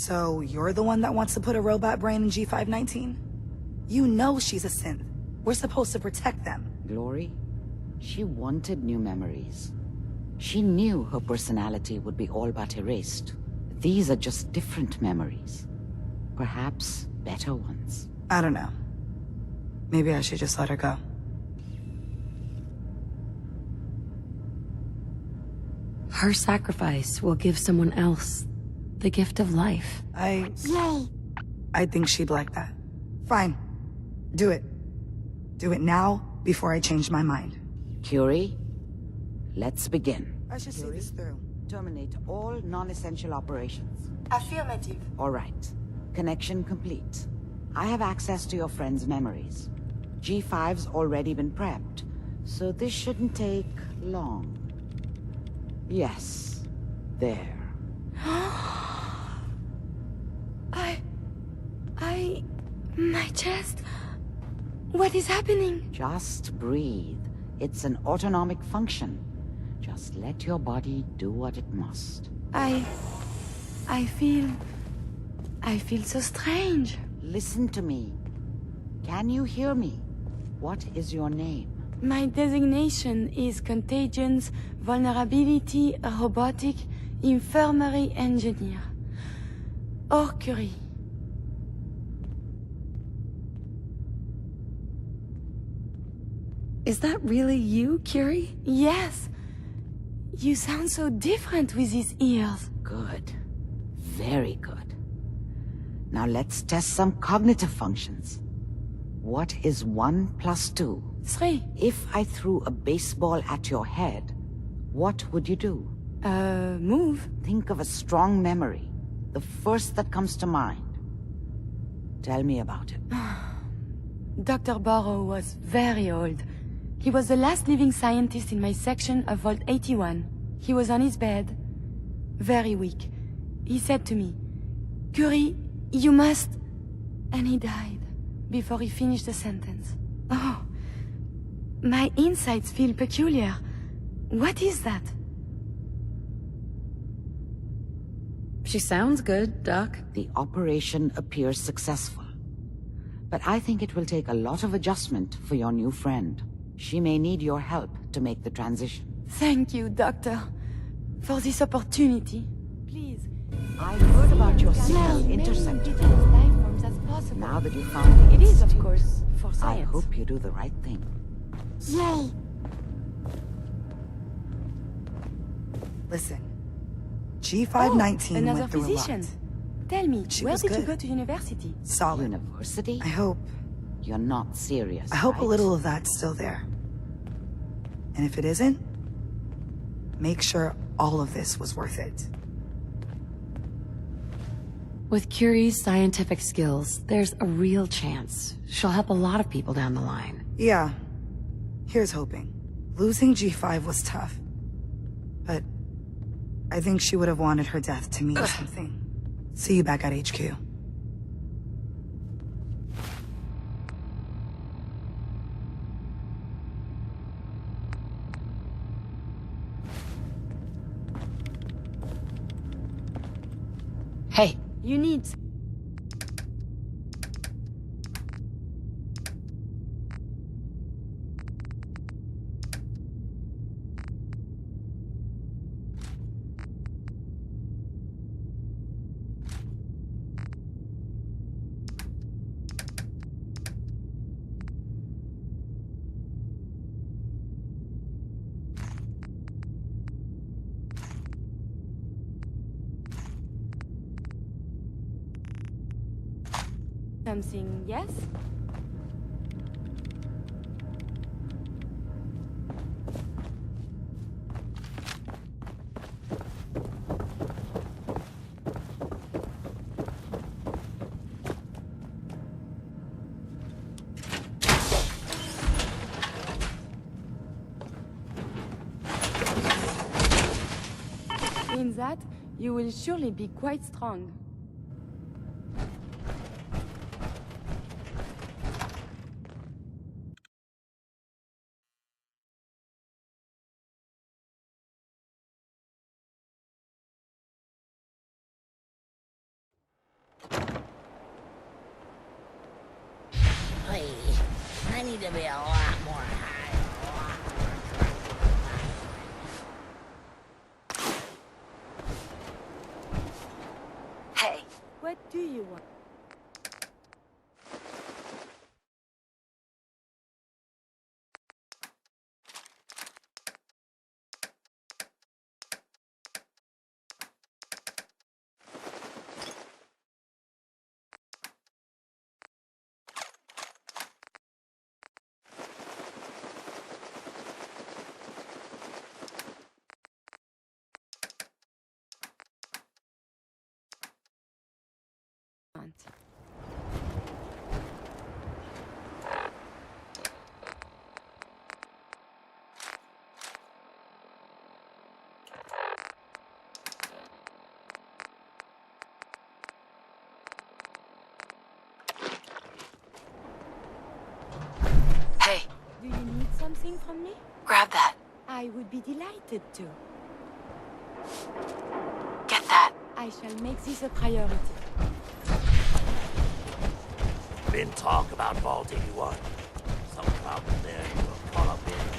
So you're the one that wants to put a robot brain in G519? You know she's a synth. We're supposed to protect them. Glory? She wanted new memories. She knew her personality would be all but erased. These are just different memories. Perhaps better ones. I don't know. Maybe I should just let her go. Her sacrifice will give someone else the gift of life. Yay! I think she'd like that. Fine. Do it. Do it now, before I change my mind. Curie, let's begin. I should see this through. Terminate all non-essential operations. Affirmative. All right. Connection complete. I have access to your friend's memories. G5's already been prepped, so this shouldn't take long. Yes. There. My chest... What is happening? Just breathe. It's an autonomic function. Just let your body do what it must. I feel so strange. Listen to me. Can you hear me? What is your name? My designation is Contagions, Vulnerability, Robotic, Infirmary Engineer. Or Curie. Is that really you, Curie? Yes. You sound so different with these ears. Good. Very good. Now let's test some cognitive functions. What is 1 plus 2? 3. If I threw a baseball at your head, what would you do? Move. Think of a strong memory. The first that comes to mind. Tell me about it. Dr. Burrow was very old. He was the last living scientist in my section of Vault 81. He was on his bed, very weak. He said to me, "Curie, you must..." And he died before he finished the sentence. Oh, my insides feel peculiar. What is that? She sounds good, Doc. The operation appears successful. But I think it will take a lot of adjustment for your new friend. She may need your help to make the transition. Thank you, Doctor, for this opportunity. Please. I heard about your signal interceptor. Now that you found the It is, of institute, course, for I science. hope you do the right thing. Yay! Listen. G519 another went through physician. a lot. Tell me, She where was did you good. go to university? Solid. University? I hope You're not serious, a right? little of that's still there. And if it isn't, make sure all of this was worth it. With Curie's scientific skills, there's a real chance she'll help a lot of people down the line. Yeah. Here's hoping. Losing G5 was tough. But I think she would have wanted her death to mean something. See you back at HQ. Hey, you need... Something, yes? In that, you will surely be quite strong. I need to be a lot more high. Hey. What do you want? Hey, Do you need something from me? grab that. I would be delighted to. Get that. I shall make this a priority. Been talk about Vault 81. Some problem there you were caught up in.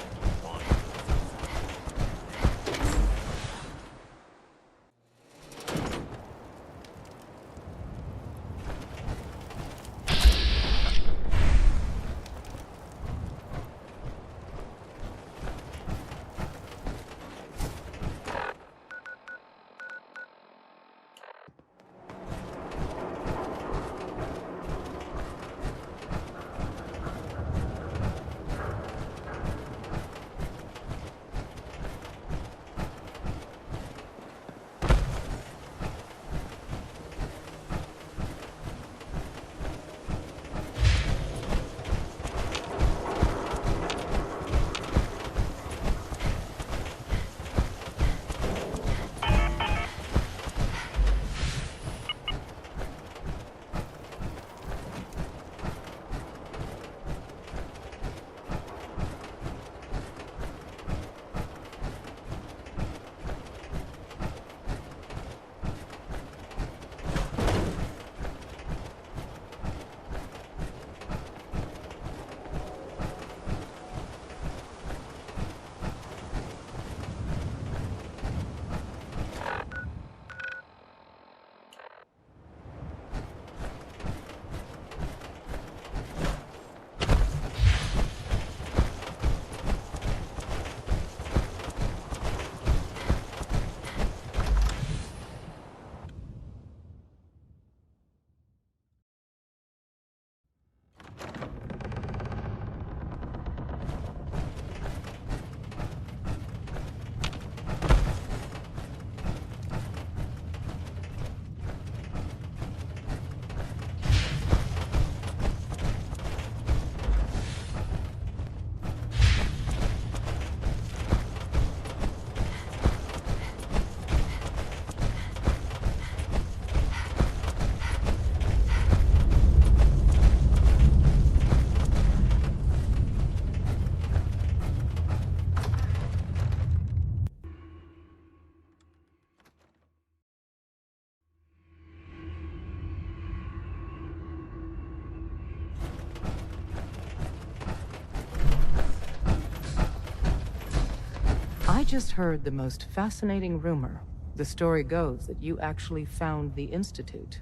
I just heard the most fascinating rumor. The story goes that you actually found the Institute.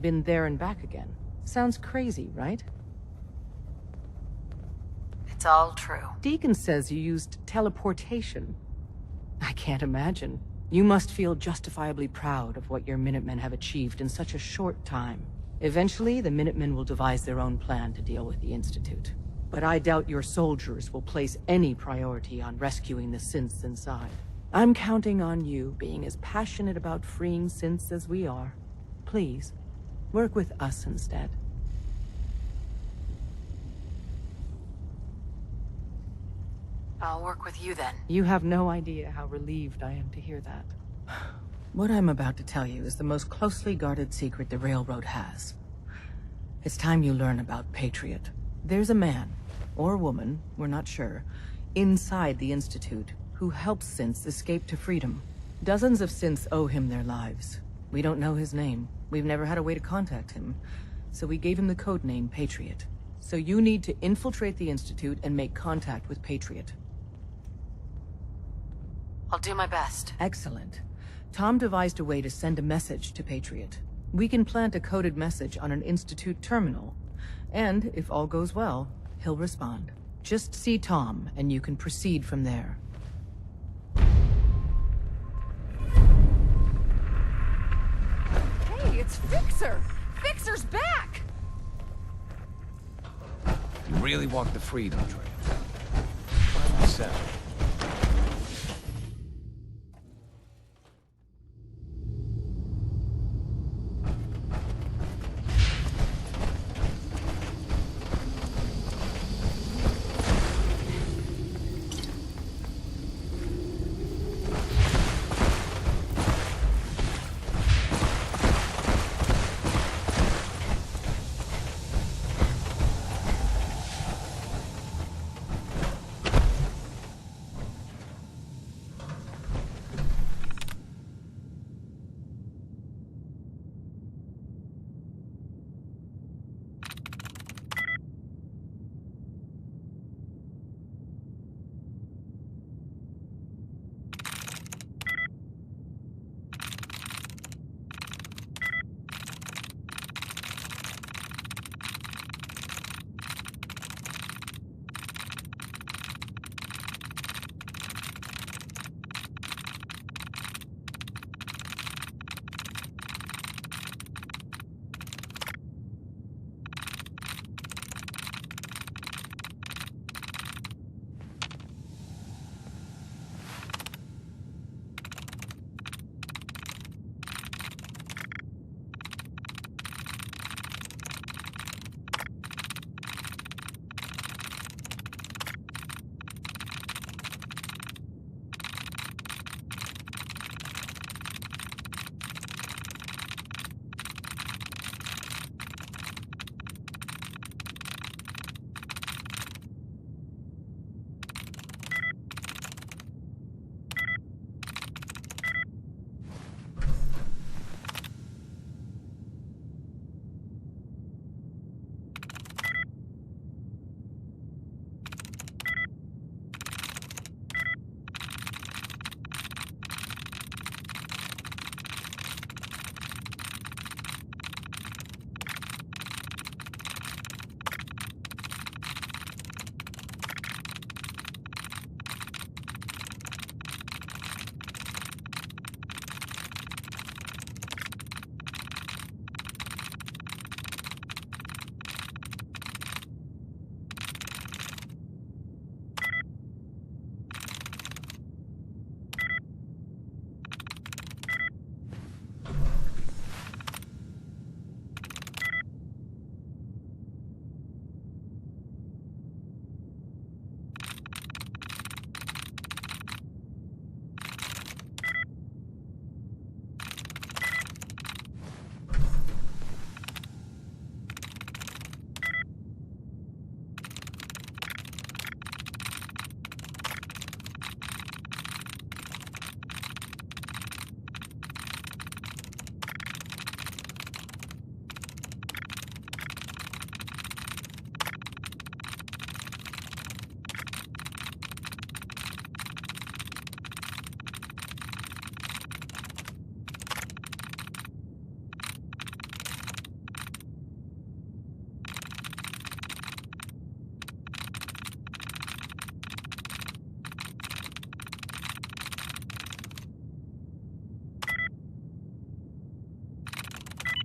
Been there and back again. Sounds crazy, right? It's all true. Deacon says you used teleportation. I can't imagine. You must feel justifiably proud of what your Minutemen have achieved in such a short time. Eventually, the Minutemen will devise their own plan to deal with the Institute. But I doubt your soldiers will place any priority on rescuing the synths inside. I'm counting on you being as passionate about freeing synths as we are. Please, work with us instead. I'll work with you then. You have no idea how relieved I am to hear that. What I'm about to tell you is the most closely guarded secret the Railroad has. It's time you learn about Patriot. There's a man, or woman, we're not sure, inside the Institute who helps synths escape to freedom. Dozens of synths owe him their lives. We don't know his name. We've never had a way to contact him, so we gave him the codename Patriot. So you need to infiltrate the Institute and make contact with Patriot. I'll do my best. Excellent. Tom devised a way to send a message to Patriot. We can plant a coded message on an Institute terminal. And, if all goes well, he'll respond. Just see Tom, and you can proceed from there. Hey, it's Fixer! Fixer's back! You really walked the freedom trail. By myself.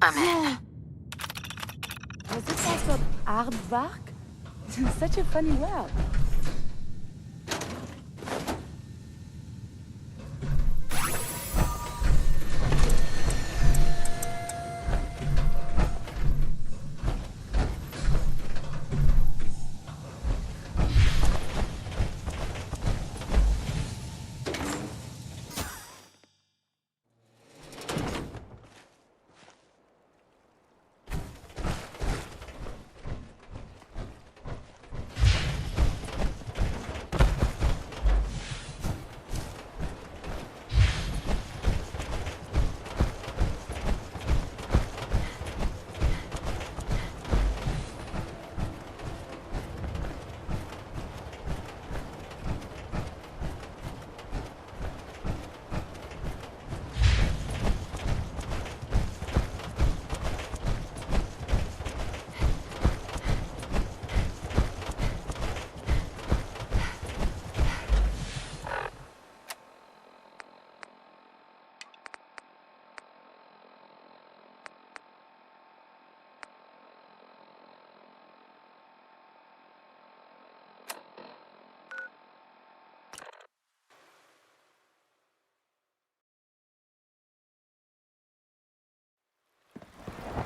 I'm in. Was this place called Aardvark? Such a funny word.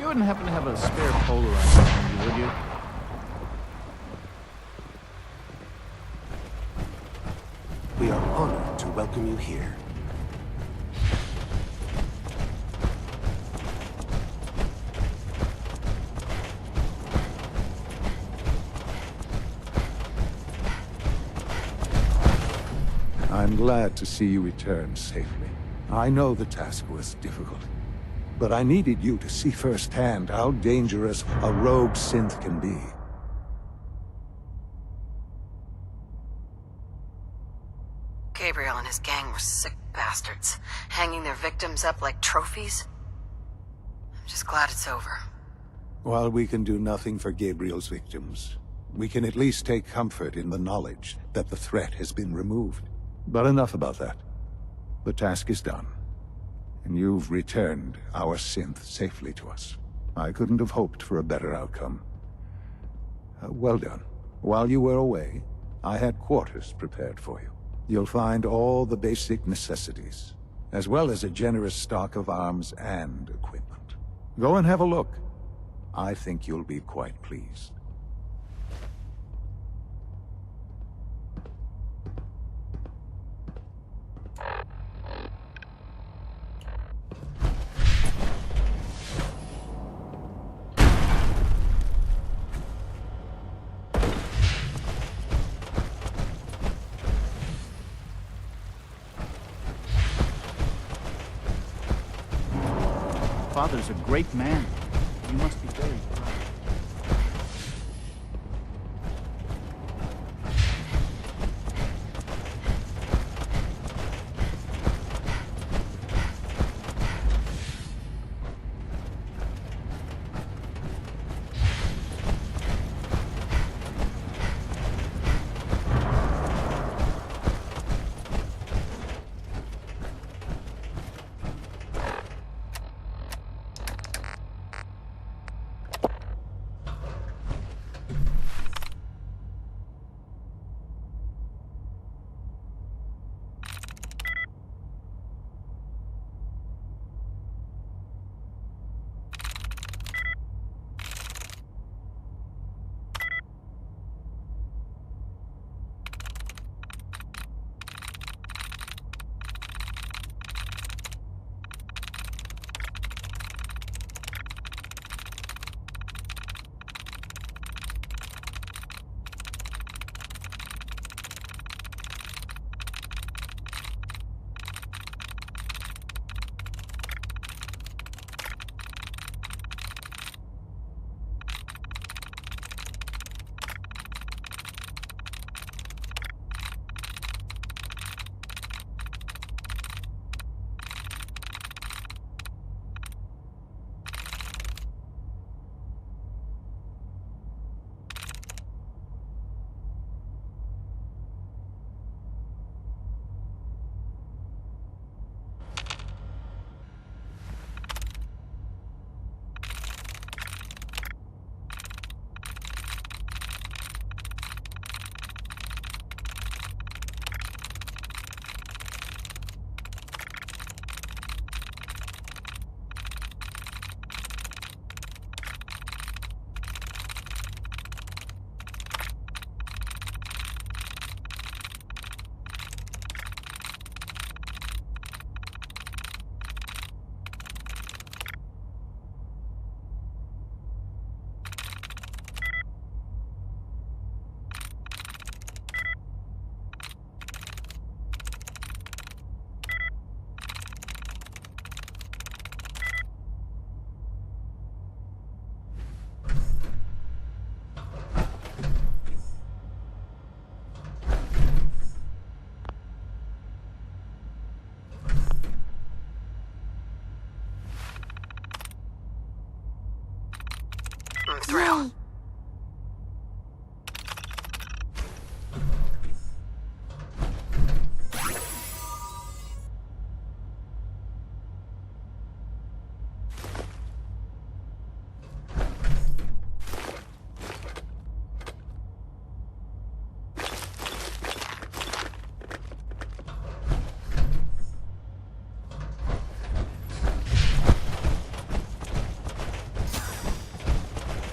You wouldn't happen to have a spare polarizer on you, would you? We are honored to welcome you here. I'm glad to see you return safely. I know the task was difficult, but I needed you to see firsthand how dangerous a rogue synth can be. Gabriel and his gang were sick bastards, hanging their victims up like trophies. I'm just glad it's over. While we can do nothing for Gabriel's victims, we can at least take comfort in the knowledge that the threat has been removed. But enough about that. The task is done, and you've returned our synth safely to us. I couldn't have hoped for a better outcome. Well done. While you were away, I had quarters prepared for you. You'll find all the basic necessities, as well as a generous stock of arms and equipment. Go and have a look. I think you'll be quite pleased. Father's a great man. You must be very proud. I'm through.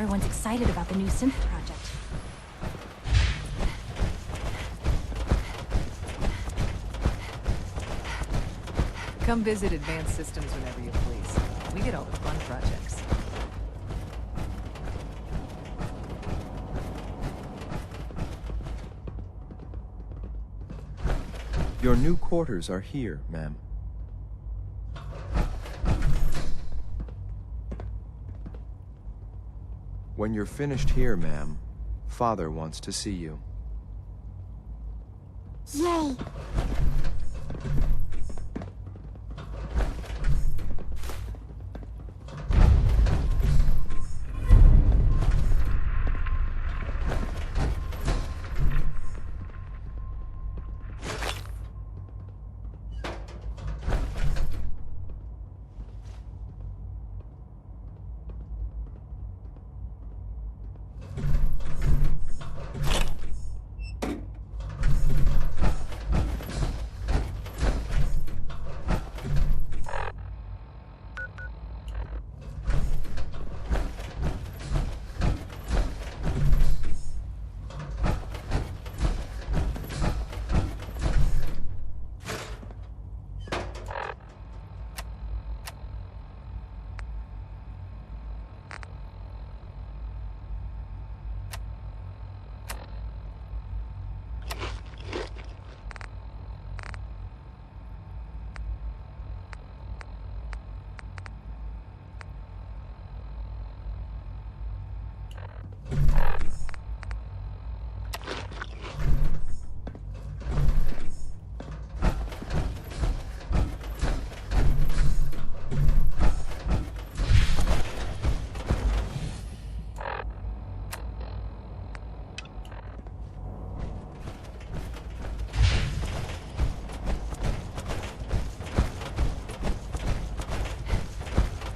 everyone's excited about the new synth project. Come visit Advanced Systems whenever you please. We get all the fun projects. Your new quarters are here, ma'am. When you're finished here, ma'am, Father wants to see you. Yay!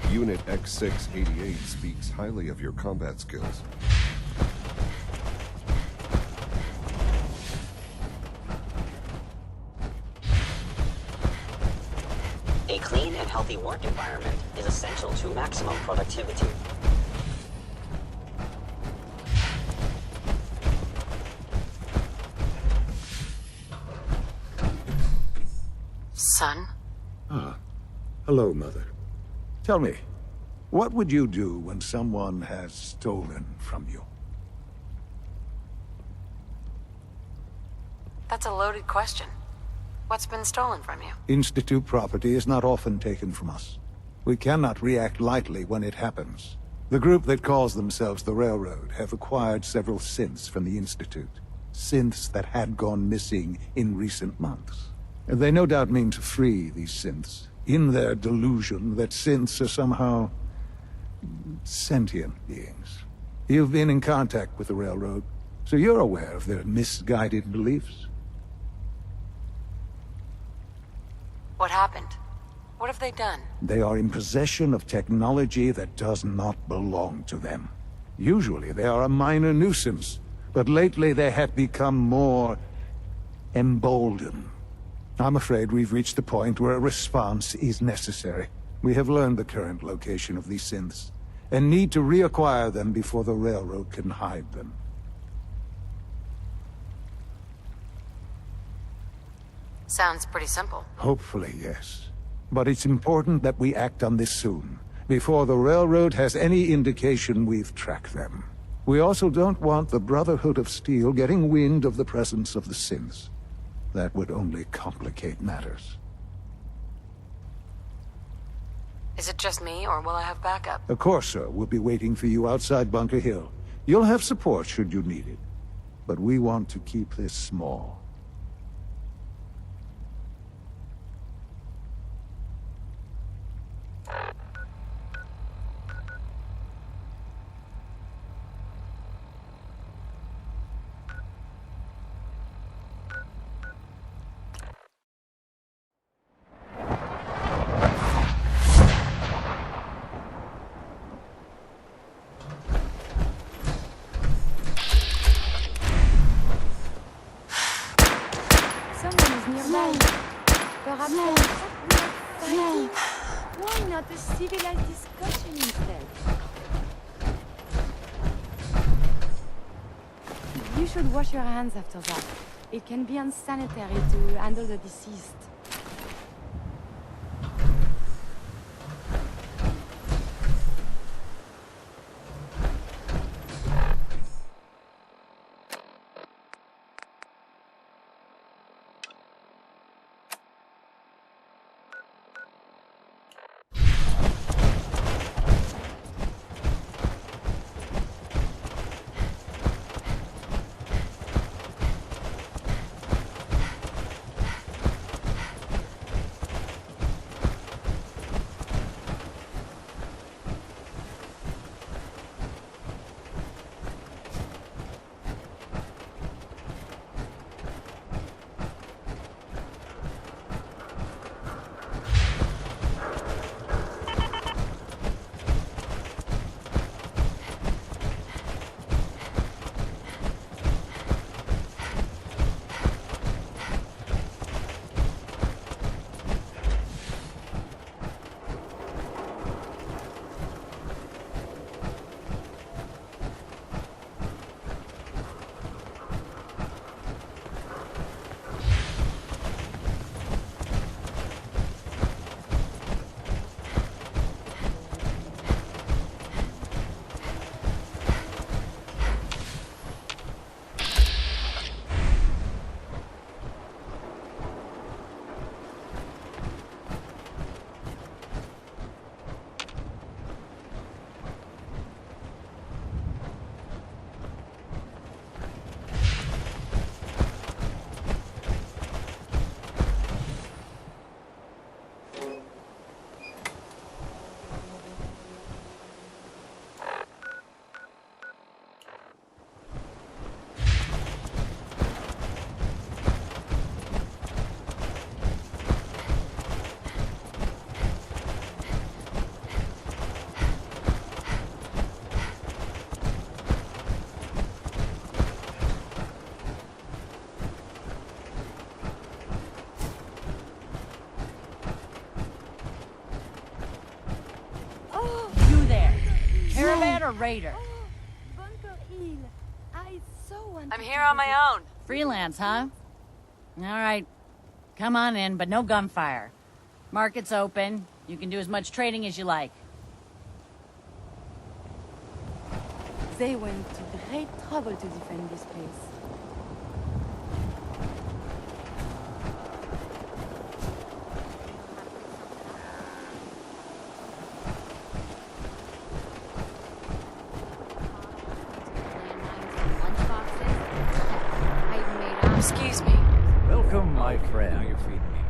Unit X688 speaks highly of your combat skills. A clean and healthy work environment is essential to maximum productivity. Son? Ah, hello, Mother. Tell me, what would you do when someone has stolen from you? That's a loaded question. What's been stolen from you? Institute property is not often taken from us. We cannot react lightly when it happens. The group that calls themselves the Railroad have acquired several synths from the Institute. Synths that had gone missing in recent months. And they no doubt mean to free these synths, in their delusion that synths are somehow sentient beings. You've been in contact with the Railroad, so you're aware of their misguided beliefs. What happened? What have they done? They are in possession of technology that does not belong to them. Usually they are a minor nuisance, but lately they have become more emboldened. I'm afraid we've reached the point where a response is necessary. We have learned the current location of these synths, and need to reacquire them before the Railroad can hide them. Sounds pretty simple. Hopefully, yes. But it's important that we act on this soon, before the Railroad has any indication we've tracked them. We also don't want the Brotherhood of Steal getting wind of the presence of the synths. That would only complicate matters. Is it just me, or will I have backup? Of course, sir. We'll be waiting for you outside Bunker Hill. You'll have support should you need it. But we want to keep this small. Why not a civilized discussion instead? You should wash your hands after that. It can be unsanitary to handle the deceased. Or Raider? I'm here on my own. Freelance, huh? All right. Come on in, but no gunfire. Market's open. You can do as much trading as you like. They went to great trouble to defend this place. Excuse me. Welcome, my friend.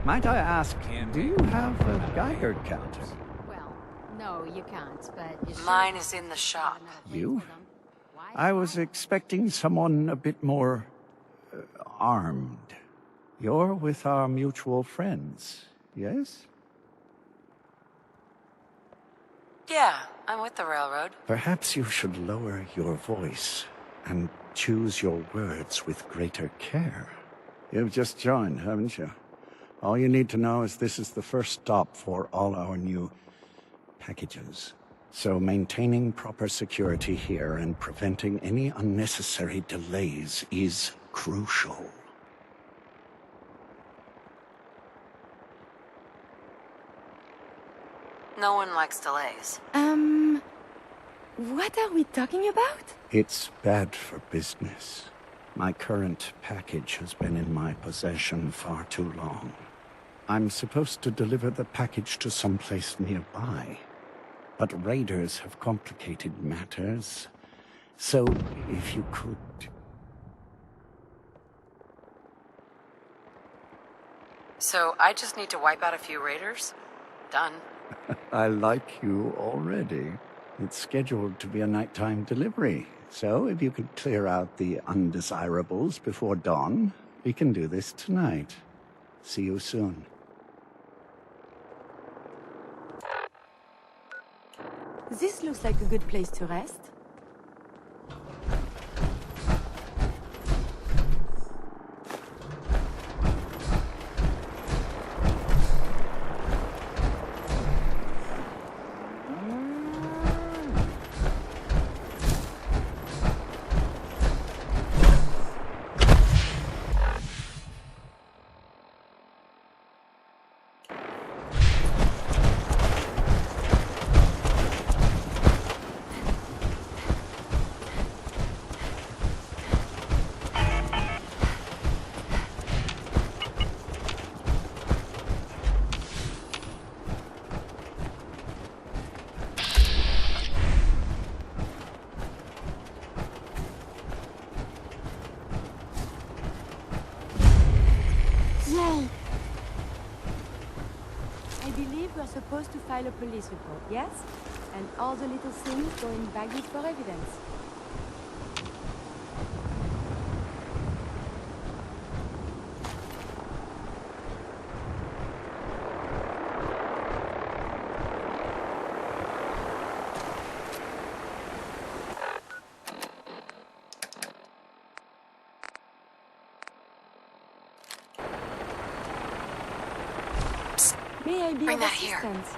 Might I ask, do you have a Geiger counter? Well, no, you can't, but... Mine is in the shop. You? I was expecting someone a bit more... armed. You're with our mutual friends, yes? Yeah, I'm with the railroad. Perhaps you should lower your voice and choose your words with greater care. You've just joined, haven't you? All you need to know is this is the first stop for all our new packages. So maintaining proper security here and preventing any unnecessary delays is crucial. No one likes delays. What are we talking about? It's bad for business. My current package has been in my possession far too long. I'm supposed to deliver the package to someplace nearby. But raiders have complicated matters. So, if you could... So, I just need to wipe out a few raiders? Done. I like you already. It's scheduled to be a nighttime delivery. So, if you could clear out the undesirables before dawn, we can do this tonight. See you soon. This looks like a good place to rest. believe we're supposed to file a police report, yes? And all the little things go in baggage for evidence. May I be of assistance?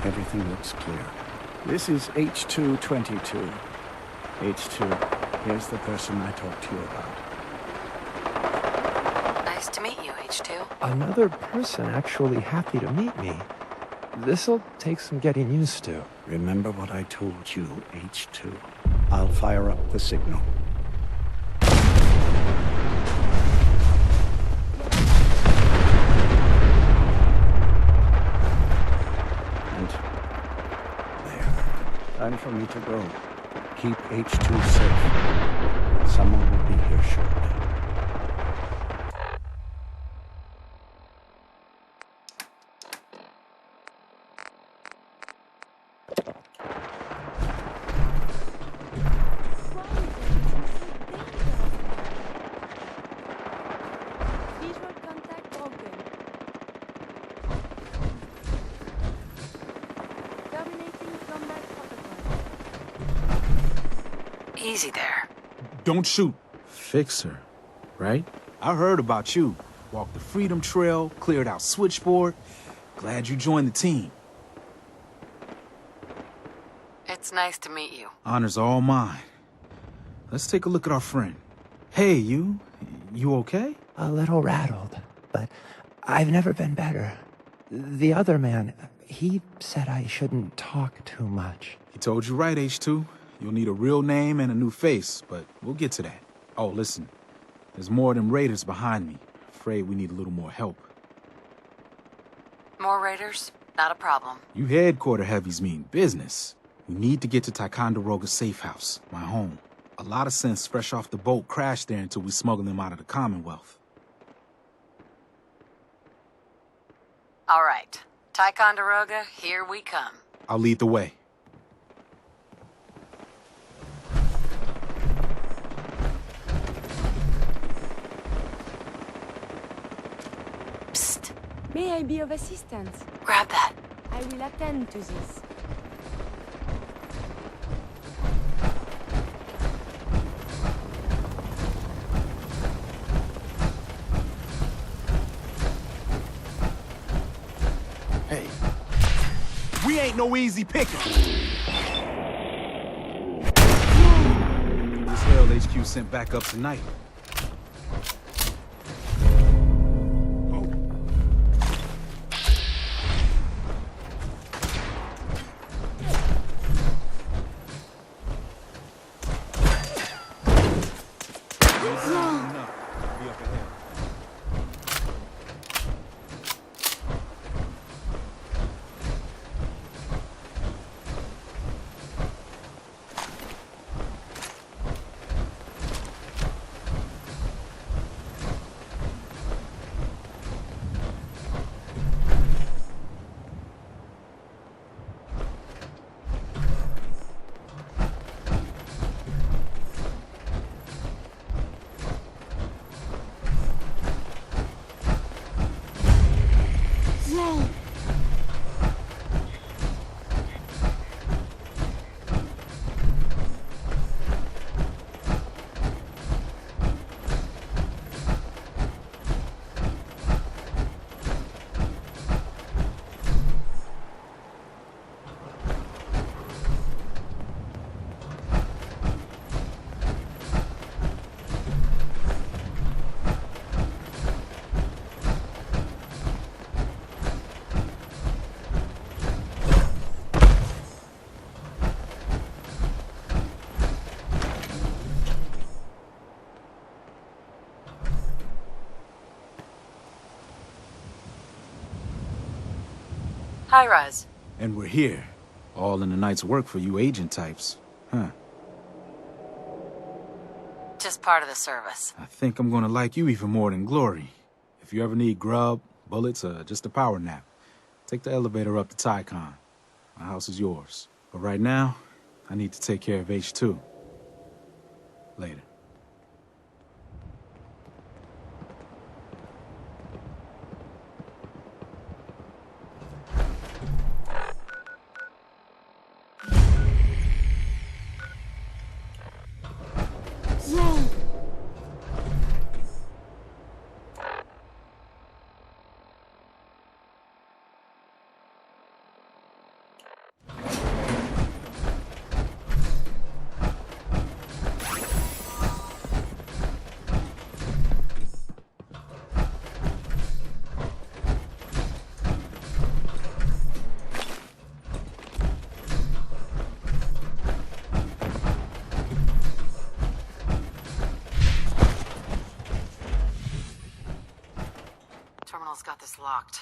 Everything looks clear. This is H222. H2, here's the person I talked to you about. Nice to meet you, H2. Another person actually happy to meet me. This'll take some getting used to. Remember what I told you, H2. I'll fire up the signal. Time for me to go. Keep H2 safe. Someone will be here shortly. Visual contact broken. Terminating combat protocol. Easy there. Don't shoot. Fixer, right? I heard about you. Walked the Freedom Trail, cleared out Switchboard. Glad you joined the team. It's nice to meet you. Honor's all mine. Let's take a look at our friend. Hey, you okay? A little rattled, but I've never been better. The other man, he said I shouldn't talk too much. He told you right, H2. You'll need a real name and a new face, but we'll get to that. Oh, listen. There's more of them raiders behind me. Afraid we need a little more help. More raiders? Not a problem. You headquarter heavies mean business. We need to get to Ticonderoga's safe house, my home. A lot of sense fresh off the boat crashed there until we smuggle them out of the Commonwealth. All right. Ticonderoga, here we come. I'll lead the way. Psst. May I be of assistance? Grab that. I will attend to this. Hey, we ain't no easy picking. This hell HQ sent back up tonight. Hi, Rise. And we're here. All in the night's work for you agent types. Huh. Just part of the service. I think I'm gonna like you even more than Glory. If you ever need grub, bullets, or just a power nap, take the elevator up to Tycon. My house is yours. But right now, I need to take care of H2. Later. Yay! Terminal's got this locked.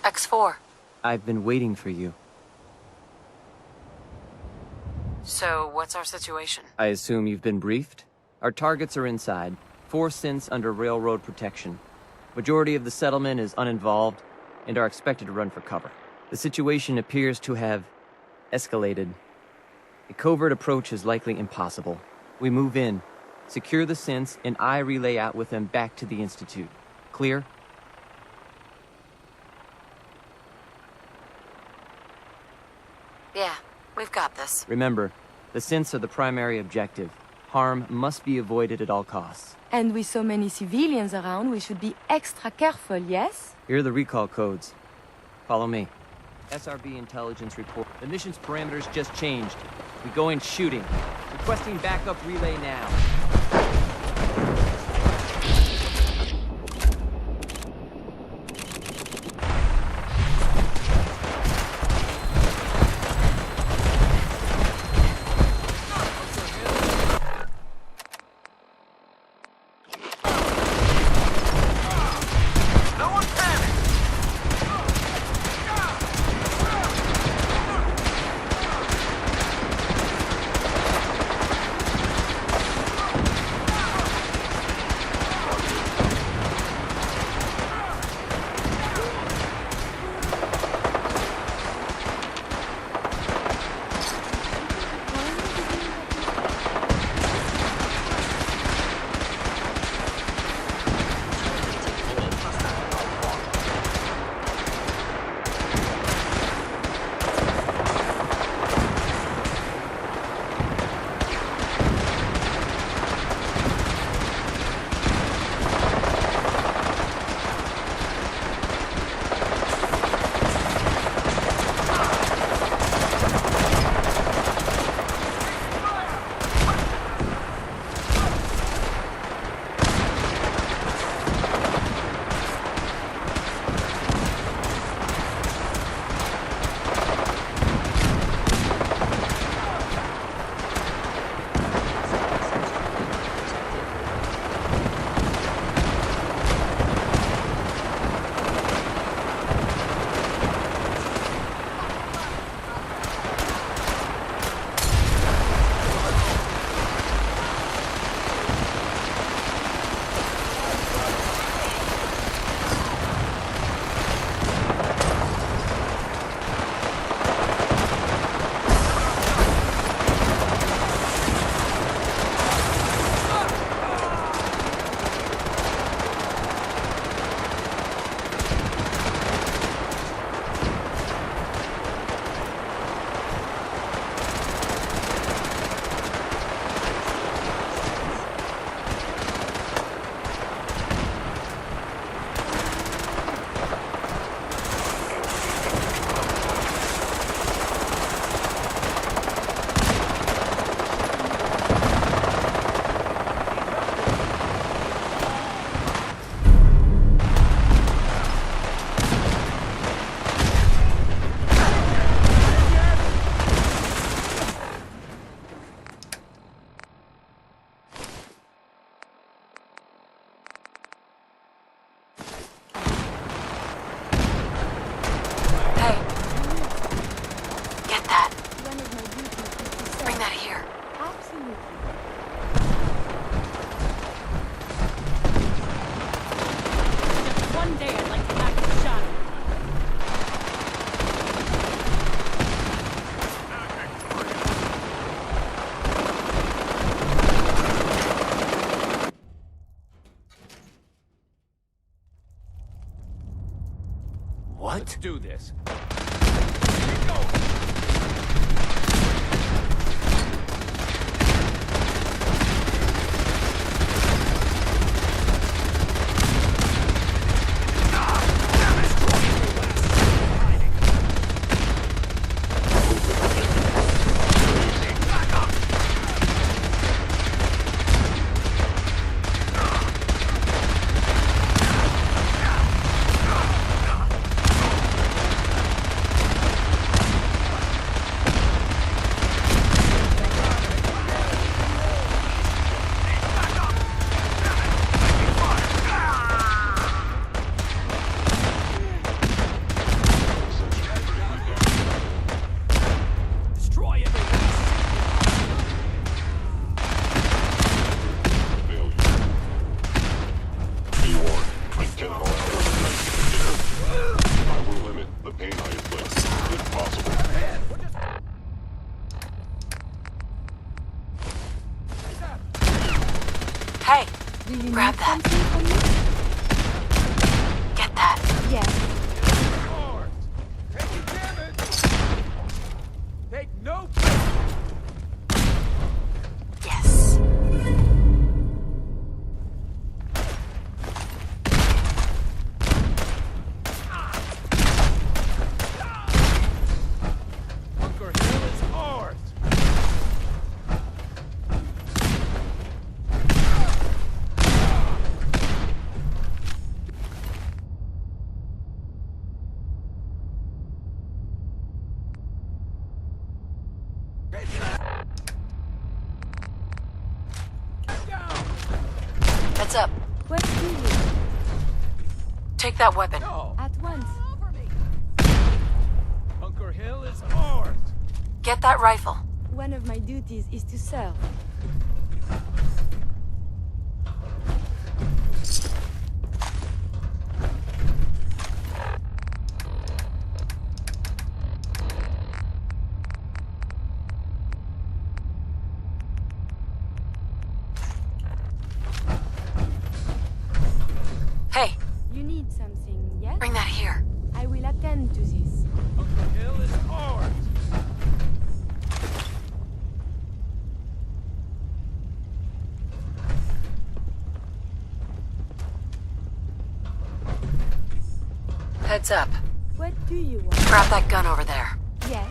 X4. I've been waiting for you. So, what's our situation? I assume you've been briefed? Our targets are inside. 4 synths under railroad protection. Majority of the settlement is uninvolved and are expected to run for cover. The situation appears to have escalated. A covert approach is likely impossible. We move in, secure the synths, and I relay out with them back to the Institute. Clear? Yeah, we've got this. Remember, the synths are the primary objective. Harm must be avoided at all costs. And with so many civilians around, we should be extra careful, yes? Here are the recall codes. Follow me. SRB intelligence report. The mission's parameters just changed. We go in shooting. Requesting backup relay now. Do you Grab need that. something from me? Get that. Yes. Take no. Yes. Bunker Hill is ours. Heads up. What do you? Take that weapon. At once. Bunker Hill is ours. Get that rifle. One of my duties is to serve. Hey, You need something, yes? bring that here. I will attend to this. Bunker Hill is ours. Heads up. What do you want? Grab that gun over there. Yes.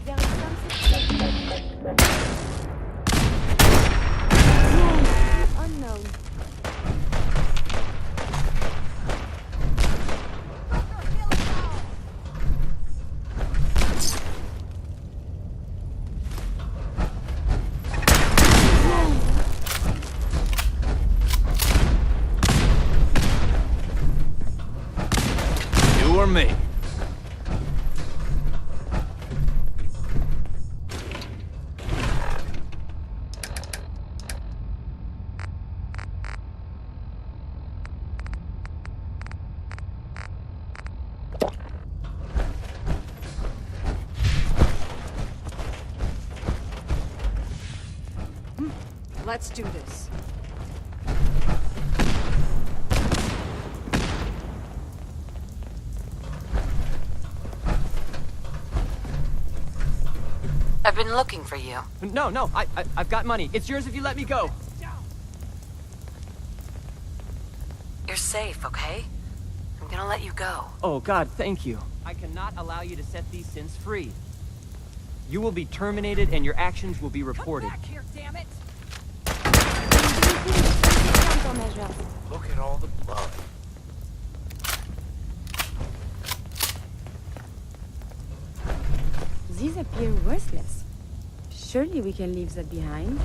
There is something. No, unknown. You or me? Let's do this. I've been looking for you. No, I've got money. It's yours if you let me go. You're safe, okay? I'm gonna let you go. Oh, God, thank you. I cannot allow you to set these sins free. You will be terminated and your actions will be reported. Back here, damn it! Countermeasures. Look at all the blood. These appear worthless. Surely we can leave that behind.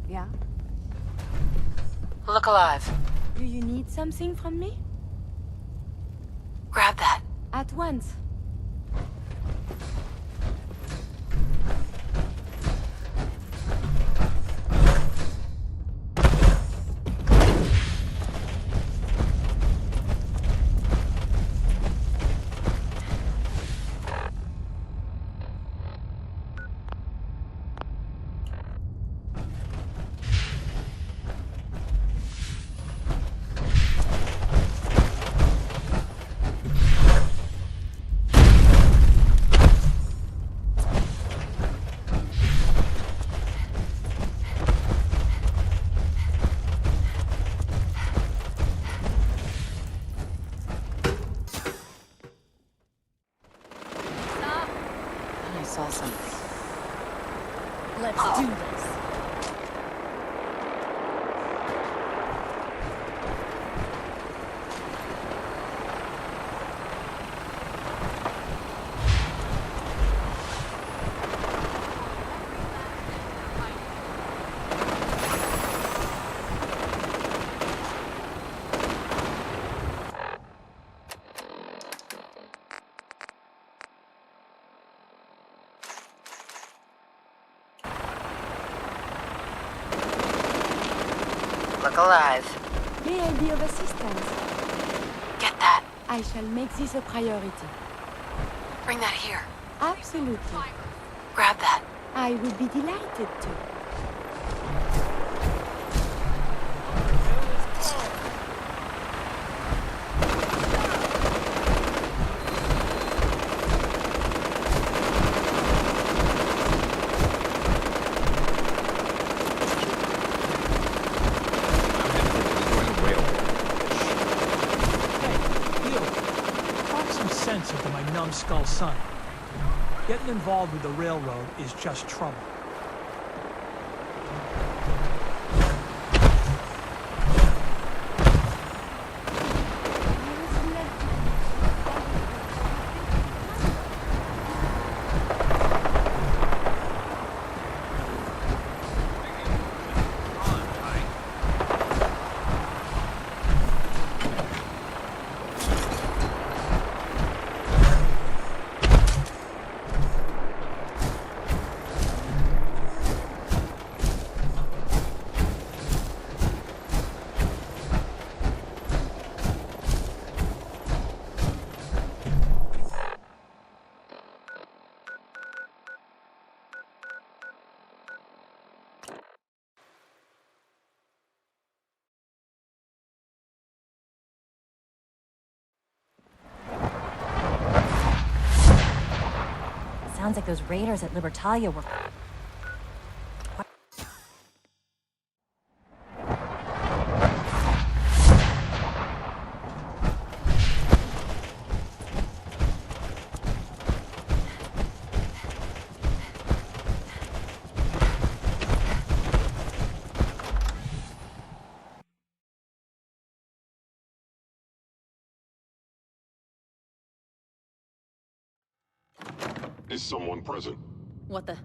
Yeah? Look alive. Do you need something from me? Grab that. At once. Let's do this. Look alive. May I be of assistance? Get that. I shall make this a priority. Bring that here. Absolutely. Grab that. I would be delighted to. Of my numbskull son. Getting involved with the railroad is just trouble. Sounds like those raiders at Libertalia were... Is someone present? What the?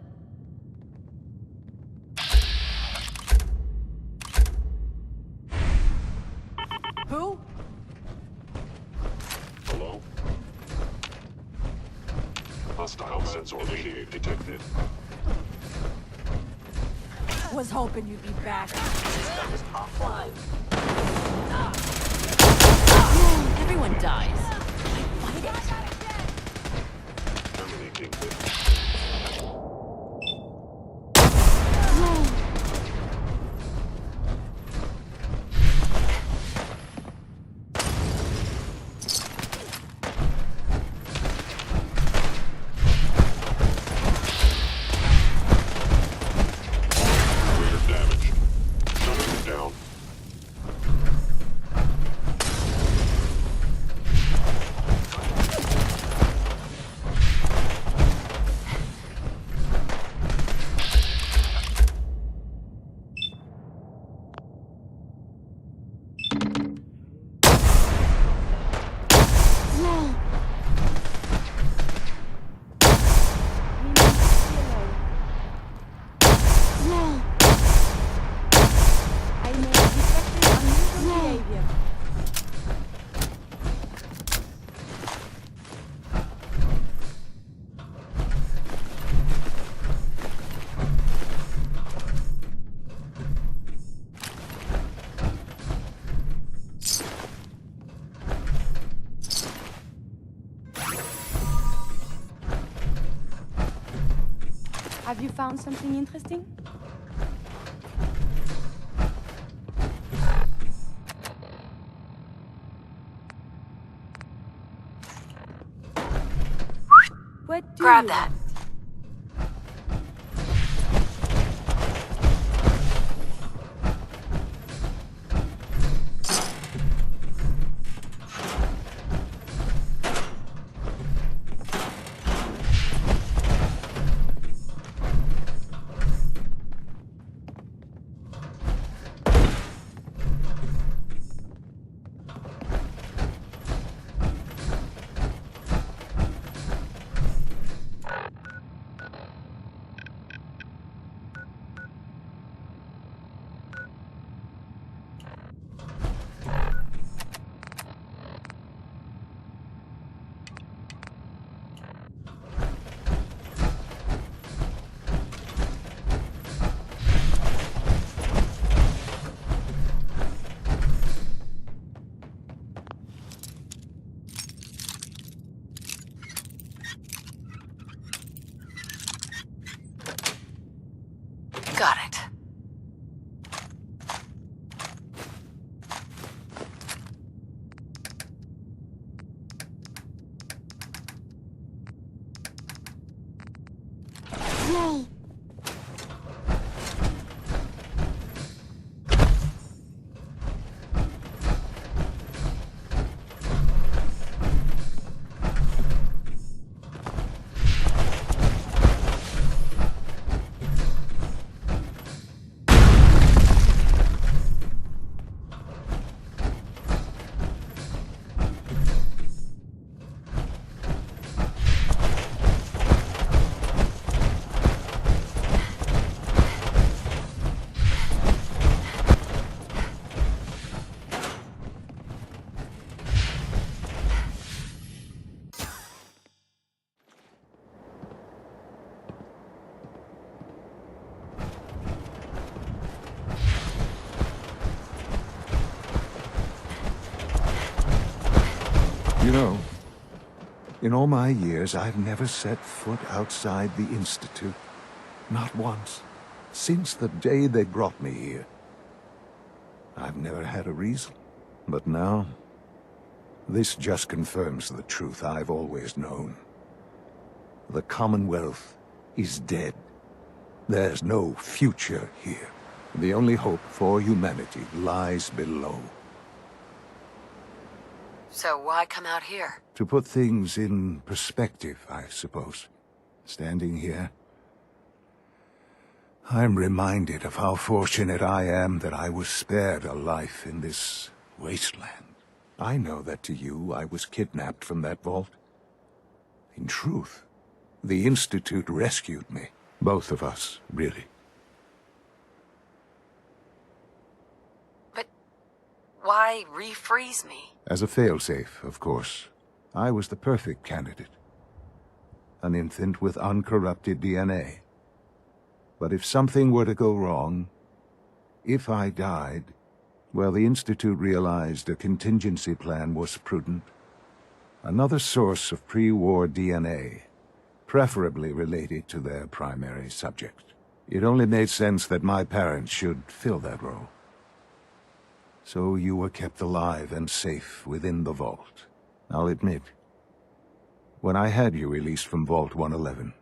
Who? Hello? Hostile sensor initiated detected. Was hoping you'd be back. System is offline. Everyone dies. Terminating this. Have you found something interesting? What do Grab you that. want? Yay! You know, in all my years, I've never set foot outside the Institute. Not once. Since the day they brought me here. I've never had a reason. But now, this just confirms the truth I've always known. The Commonwealth is dead. There's no future here. The only hope for humanity lies below. So why come out here? To put things in perspective, I suppose. Standing here, I'm reminded of how fortunate I am that I was spared a life in this wasteland. I know that to you, I was kidnapped from that vault. In truth, the Institute rescued me. Both of us, really. But why refreeze me? As a failsafe, of course. I was the perfect candidate. An infant with uncorrupted DNA. But if something were to go wrong, if I died, well, the Institute realized a contingency plan was prudent. Another source of pre-war DNA, preferably related to their primary subject. It only made sense that my parents should fill that role. So you were kept alive and safe within the vault. I'll admit, when I had you released from Vault 111,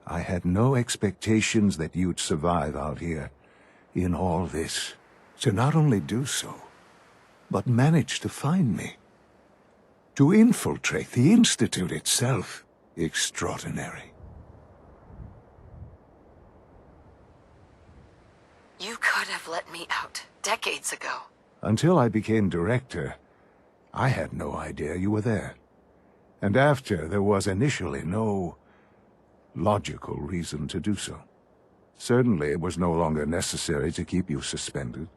I had no expectations that you'd survive out here in all this. To not only do so, but manage to find me. To infiltrate the Institute itself. Extraordinary. You could have let me out decades ago. Until I became director, I had no idea you were there. And after, there was initially no logical reason to do so. Certainly, it was no longer necessary to keep you suspended.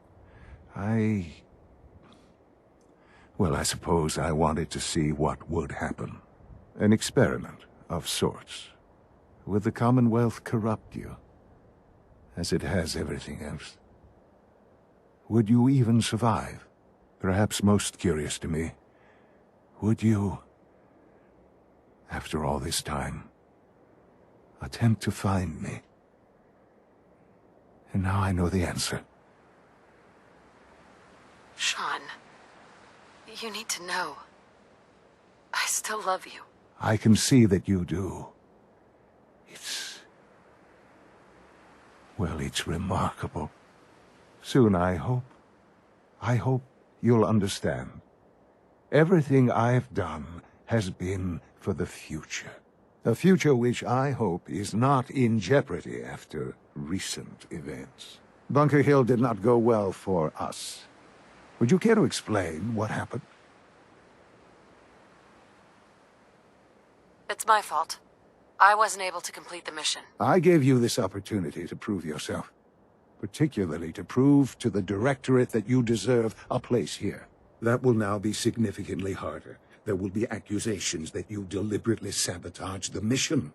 Well, I suppose I wanted to see what would happen. An experiment of sorts. Would the Commonwealth corrupt you, as it has everything else? Would you even survive? Perhaps most curious to me, would you, after all this time, attempt to find me? And now I know the answer. Sean, you need to know. I still love you. I can see that you do. Well, it's remarkable. Soon, I hope you'll understand. Everything I've done has been for the future. A future which I hope is not in jeopardy after recent events. Bunker Hill did not go well for us. Would you care to explain what happened? It's my fault. I wasn't able to complete the mission. I gave you this opportunity to prove yourself. Particularly to prove to the Directorate that you deserve a place here. That will now be significantly harder. There will be accusations that you deliberately sabotaged the mission.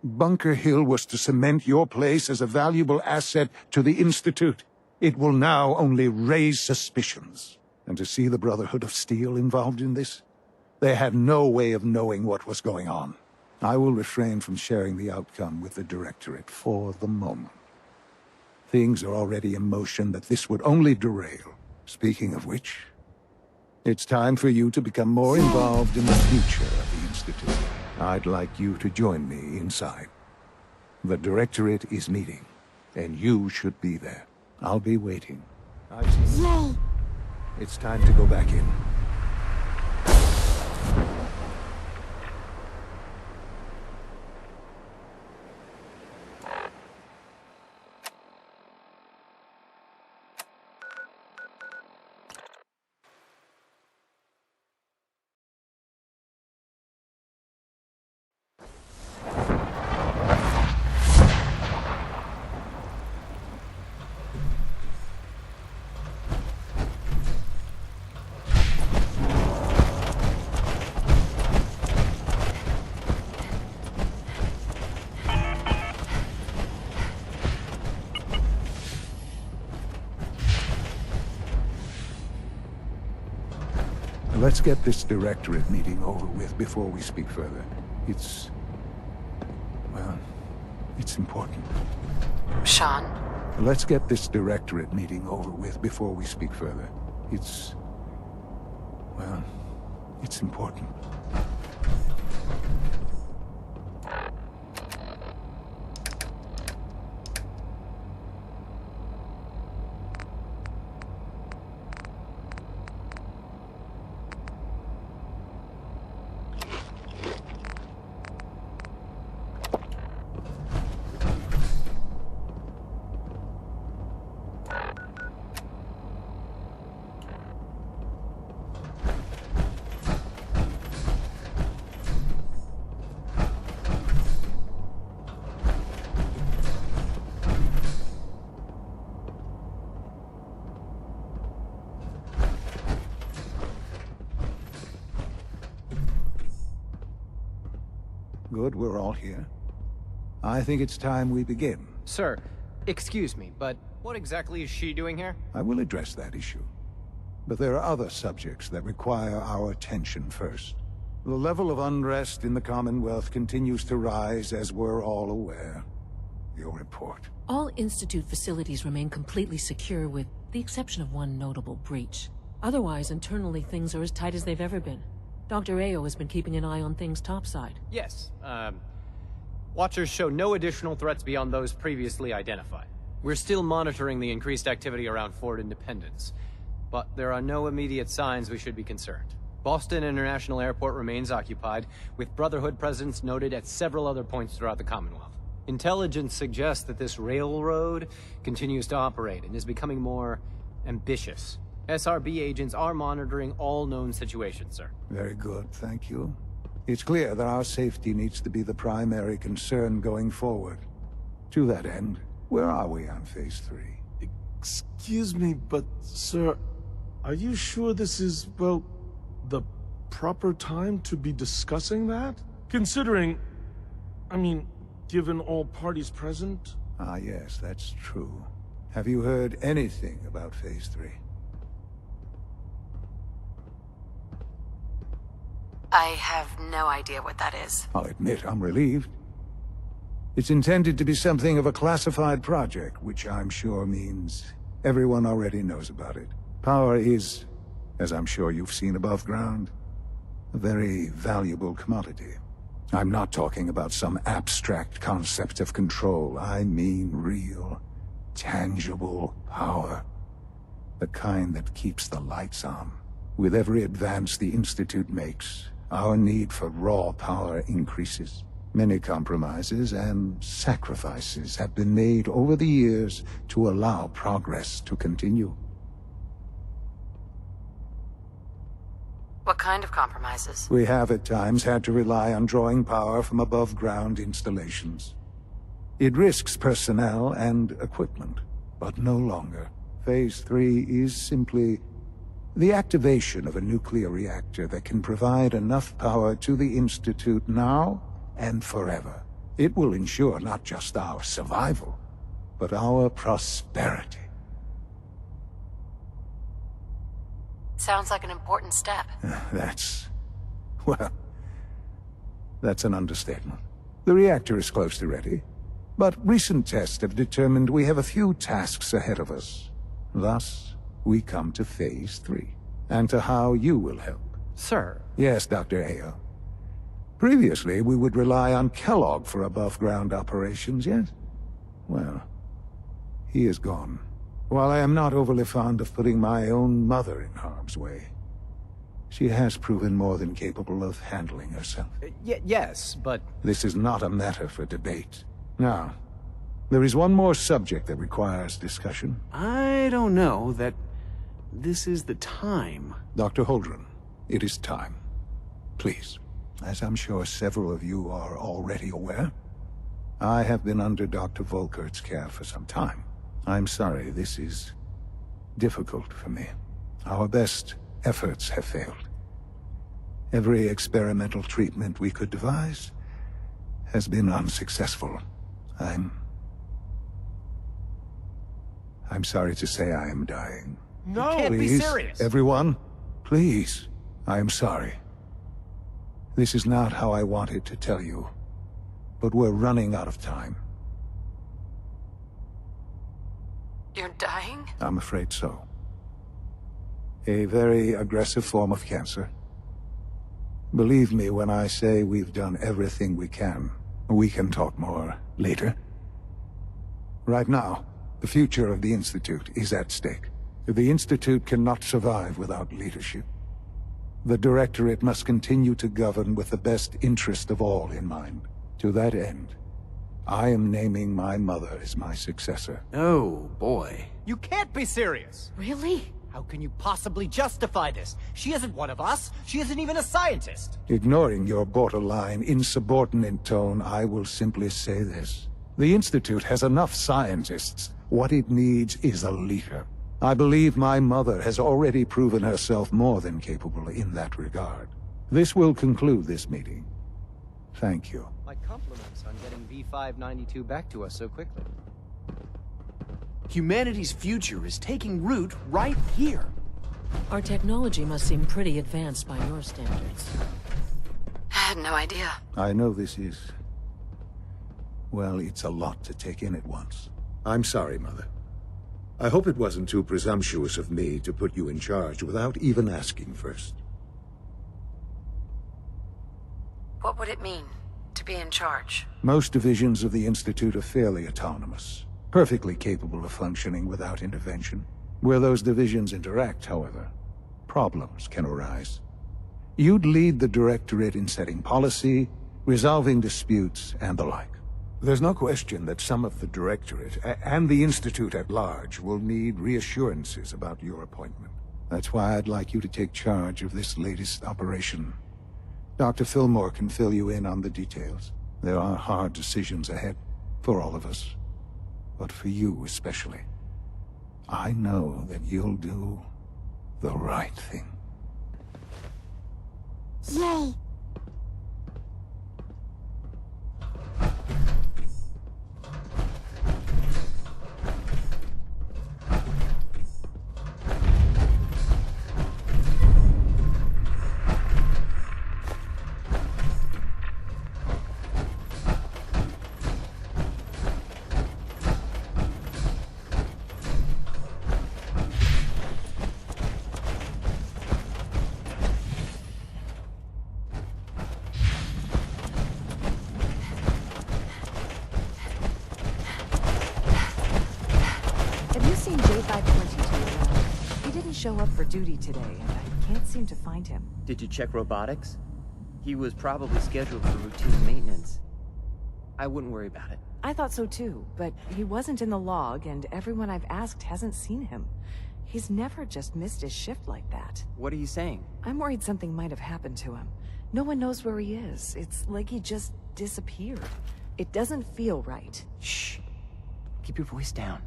Bunker Hill was to cement your place as a valuable asset to the Institute. It will now only raise suspicions. And to see the Brotherhood of Steal involved in this? They had no way of knowing what was going on. I will refrain from sharing the outcome with the Directorate for the moment. Things are already in motion that this would only derail. Speaking of which, it's time for you to become more involved in the future of the Institute. I'd like you to join me inside. The Directorate is meeting, and you should be there. I'll be waiting. Yay! It's time to go back in. Let's get this Directorate meeting over with before we speak further. It's important. Sean? Let's get this Directorate meeting over with before we speak further. It's important. Good, we're all here. I think it's time we begin. Sir, excuse me, but what exactly is she doing here? I will address that issue. But there are other subjects that require our attention first. The level of unrest in the Commonwealth continues to rise, as we're all aware. Your report. All Institute facilities remain completely secure with the exception of one notable breach. Otherwise, internally things are as tight as they've ever been. Dr. Ayo has been keeping an eye on things topside. Yes, Watchers show no additional threats beyond those previously identified. We're still monitoring the increased activity around Fort Independence, but there are no immediate signs we should be concerned. Boston International Airport remains occupied, with Brotherhood presence noted at several other points throughout the Commonwealth. Intelligence suggests that this railroad continues to operate and is becoming more ambitious. SRB agents are monitoring all known situations, sir. Very good, thank you. It's clear that our safety needs to be the primary concern going forward. To that end, where are we on Phase 3? Excuse me, but, sir, are you sure this is, well, the proper time to be discussing that? Considering, given all parties present? Ah, yes, that's true. Have you heard anything about Phase 3? I have no idea what that is. I'll admit I'm relieved. It's intended to be something of a classified project, which I'm sure means everyone already knows about it. Power is, as I'm sure you've seen above ground, a very valuable commodity. I'm not talking about some abstract concept of control. I mean real, tangible power. The kind that keeps the lights on. With every advance the Institute makes, our need for raw power increases. Many compromises and sacrifices have been made over the years to allow progress to continue. What kind of compromises? We have at times had to rely on drawing power from above-ground installations. It risks personnel and equipment, but no longer. Phase 3 is simply the activation of a nuclear reactor that can provide enough power to the Institute now and forever. It will ensure not just our survival, but our prosperity. Sounds like an important step. That's an understatement. The reactor is close to ready, but recent tests have determined we have a few tasks ahead of us. Thus, we come to Phase 3, and to how you will help. Sir. Yes, Dr. Ayo. Previously, we would rely on Kellogg for above-ground operations, yes? Well, he is gone. While I am not overly fond of putting my own mother in harm's way, she has proven more than capable of handling herself. Yes, but... This is not a matter for debate. Now, there is one more subject that requires discussion. I don't know that this is the time. Dr. Holdren, it is time. Please, as I'm sure several of you are already aware, I have been under Dr. Volkert's care for some time. I'm sorry, this is difficult for me. Our best efforts have failed. Every experimental treatment we could devise has been unsuccessful. I'm sorry to say I am dying. No! You can't be serious! Everyone, please. I am sorry. This is not how I wanted to tell you, but we're running out of time. You're dying? I'm afraid so. A very aggressive form of cancer. Believe me when I say we've done everything we can. We can talk more later. Right now, the future of the Institute is at stake. The Institute cannot survive without leadership. The Directorate must continue to govern with the best interest of all in mind. To that end, I am naming my mother as my successor. Oh, boy. You can't be serious! Really? How can you possibly justify this? She isn't one of us. She isn't even a scientist. Ignoring your borderline, insubordinate tone, I will simply say this. The Institute has enough scientists. What it needs is a leader. I believe my mother has already proven herself more than capable in that regard. This will conclude this meeting. Thank you. My compliments on getting V592 back to us so quickly. Humanity's future is taking root right here. Our technology must seem pretty advanced by your standards. I had no idea. I know this is... well, it's a lot to take in at once. I'm sorry, Mother. I hope it wasn't too presumptuous of me to put you in charge without even asking first. What would it mean, to be in charge? Most divisions of the Institute are fairly autonomous, perfectly capable of functioning without intervention. Where those divisions interact, however, problems can arise. You'd lead the Directorate in setting policy, resolving disputes, and the like. There's no question that some of the Directorate, and the Institute at large, will need reassurances about your appointment. That's why I'd like you to take charge of this latest operation. Dr. Fillmore can fill you in on the details. There are hard decisions ahead, for all of us. But for you especially. I know that you'll do the right thing. Yay! Show up for duty today, and I can't seem to find him. Did you check robotics? He was probably scheduled for routine maintenance. I wouldn't worry about it. I thought so too, but he wasn't in the log, and everyone I've asked hasn't seen him. He's never just missed his shift like that. What are you saying? I'm worried something might have happened to him. No one knows where he is. It's like he just disappeared. It doesn't feel right. Shh. Keep your voice down.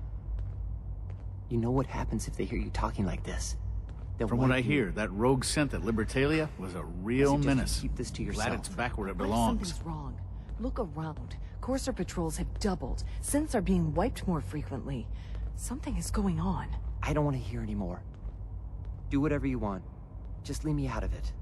You know what happens if they hear you talking like this? From what I hear, that rogue scent at Libertalia was a real menace. Keep this to yourself. Glad it's back where it What if belongs. something's wrong? Look around. Courser patrols have doubled. Synths are being wiped more frequently. Something is going on. I don't want to hear anymore. Do whatever you want. Just leave me out of it.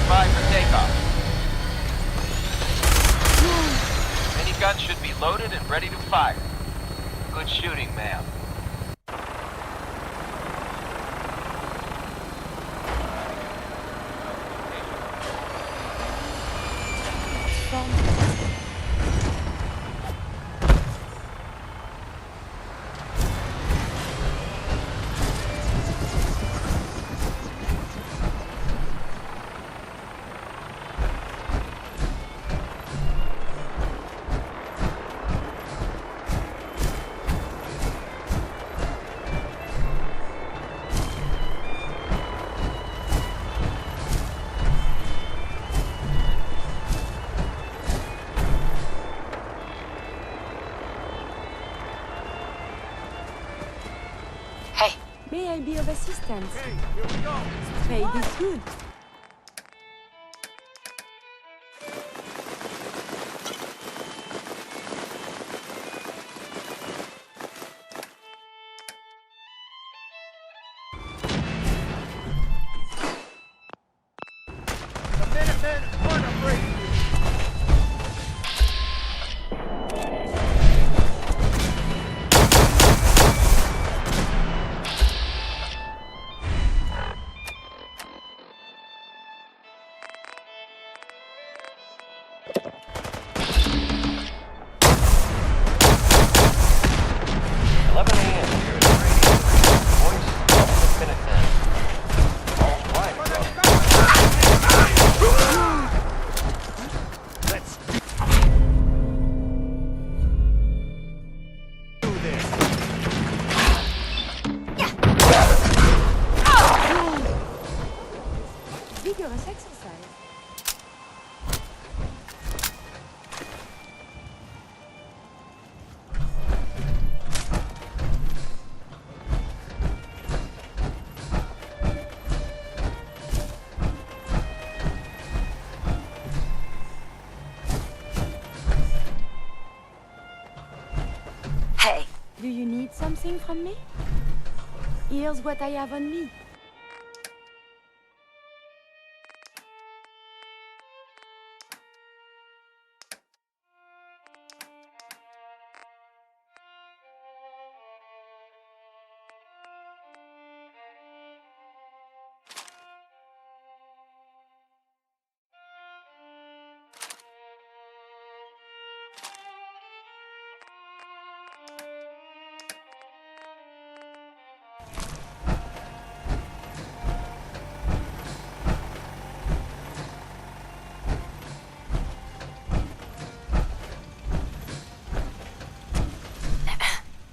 Stand by for takeoff. Minigun should be loaded and ready to fire. Good shooting, ma'am. May I be of assistance? Hey, here we go. Trade is good. The Minutemen want to break you. Vigorous exercise. Hey. Do you need something from me? Here's what I have on me.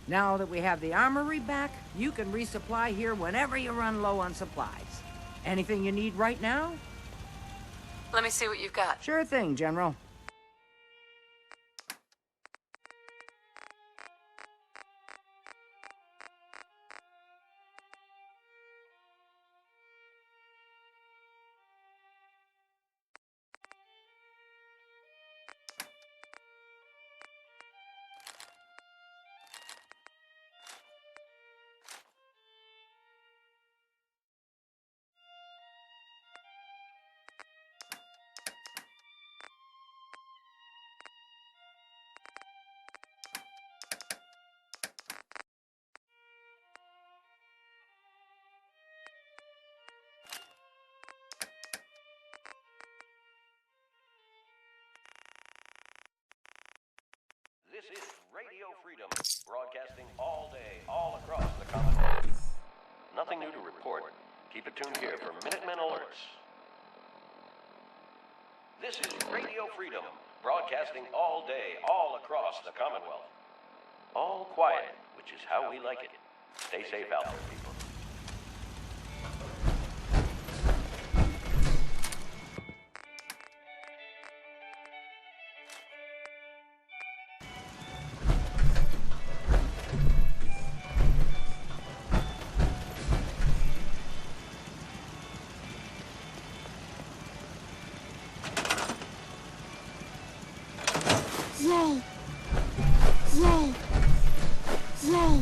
Now that we have the armory back, you can resupply here whenever you run low on supplies. Anything you need right now? Let me see what you've got. Sure thing, General. This is Radio Freedom, broadcasting all day, all across the Commonwealth. Nothing new to report. Keep it tuned here for Minutemen alerts. This is Radio Freedom, broadcasting all day, all across the Commonwealth. All quiet, which is how we like it. Stay safe out there, people. Yay! Yay! Yay!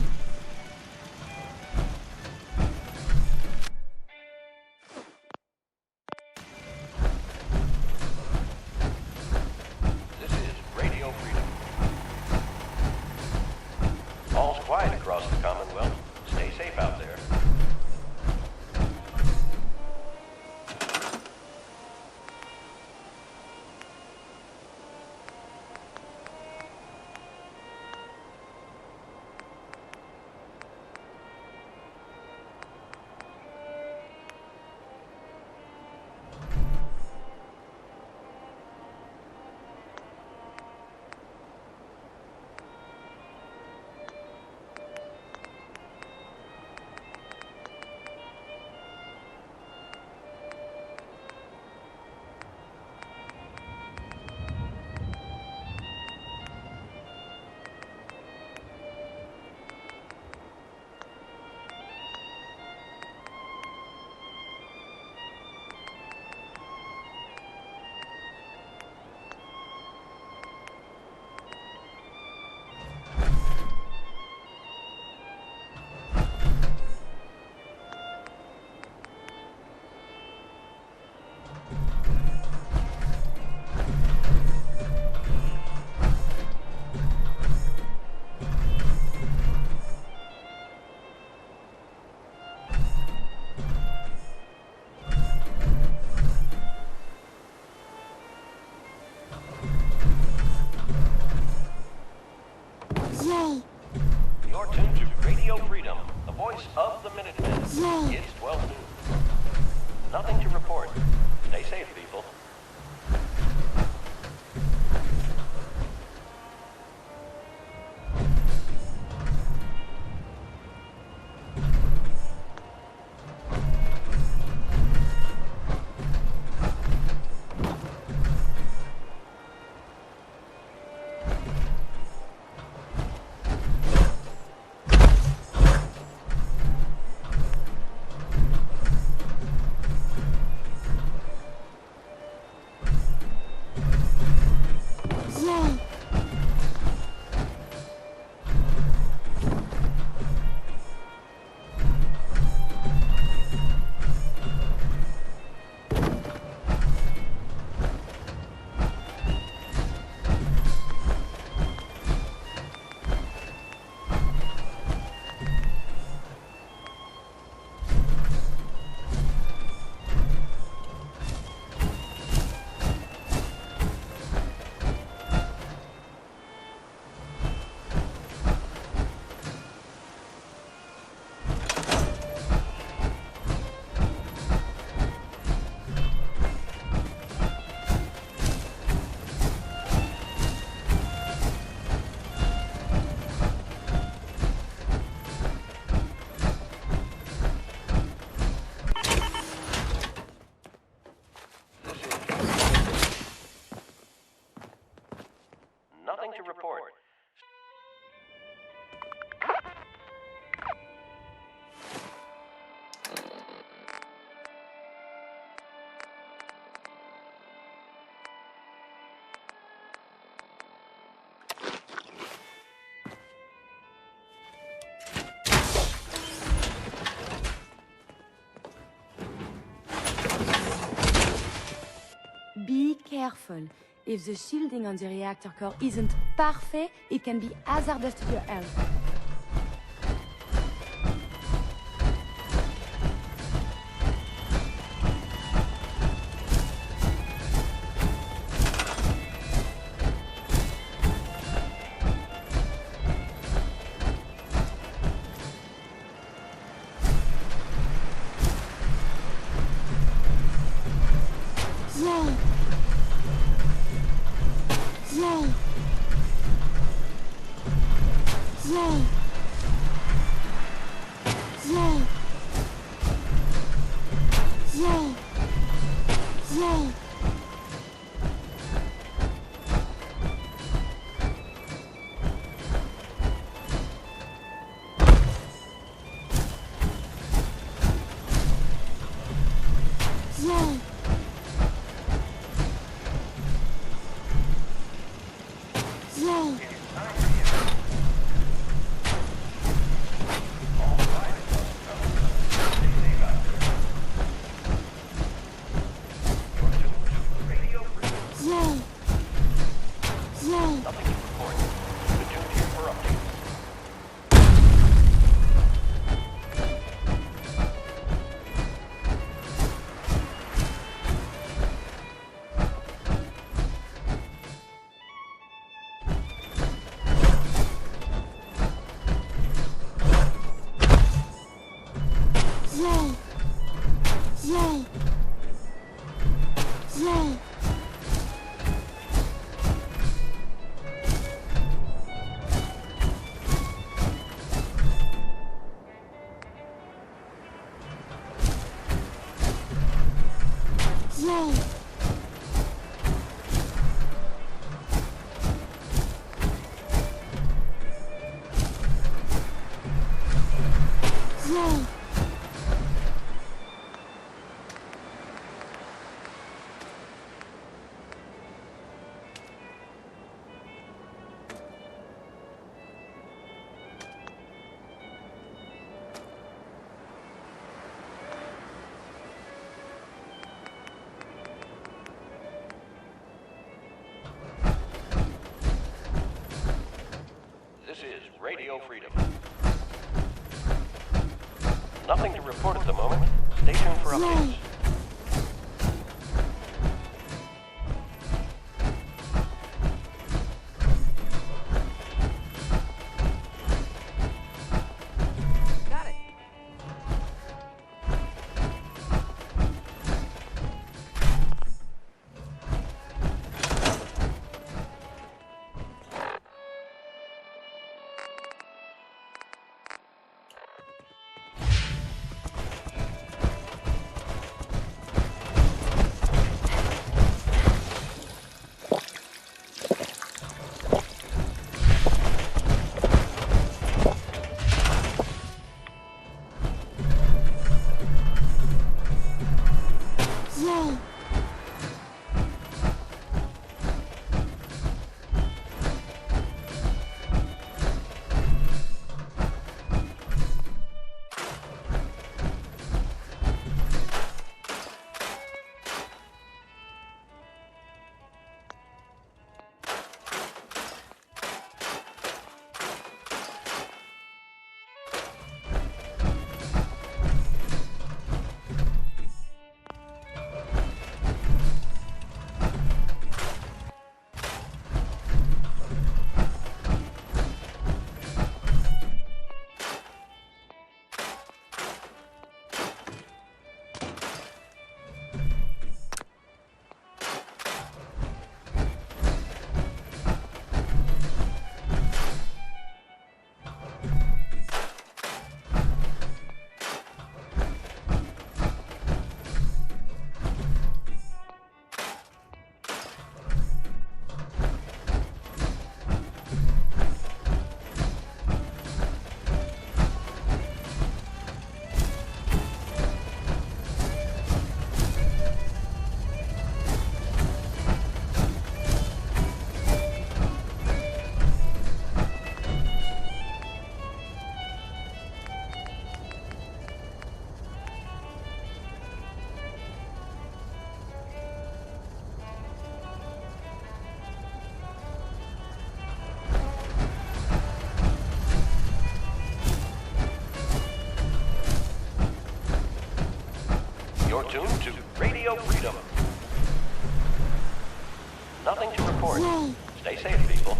Minutemen. Yay. It's 12 noon. Nothing to report. Stay safe, people. Yay. Nothing to report. Be careful. If the shielding on the reactor core isn't parfait, it can be hazardous to your health. Yay. Yay. Yay. Yay. Yay. Yay. Yay. Yay. Yay. Yay. Nothing to report. Stay tuned here for updates. Yay. Yay. Yay. Yay. Yay. This is Radio Freedom. Nothing to report at the moment. Stay tuned for updates. Yay. Got it. tuned to Radio Freedom. Nothing to report. Yay. Stay safe, people.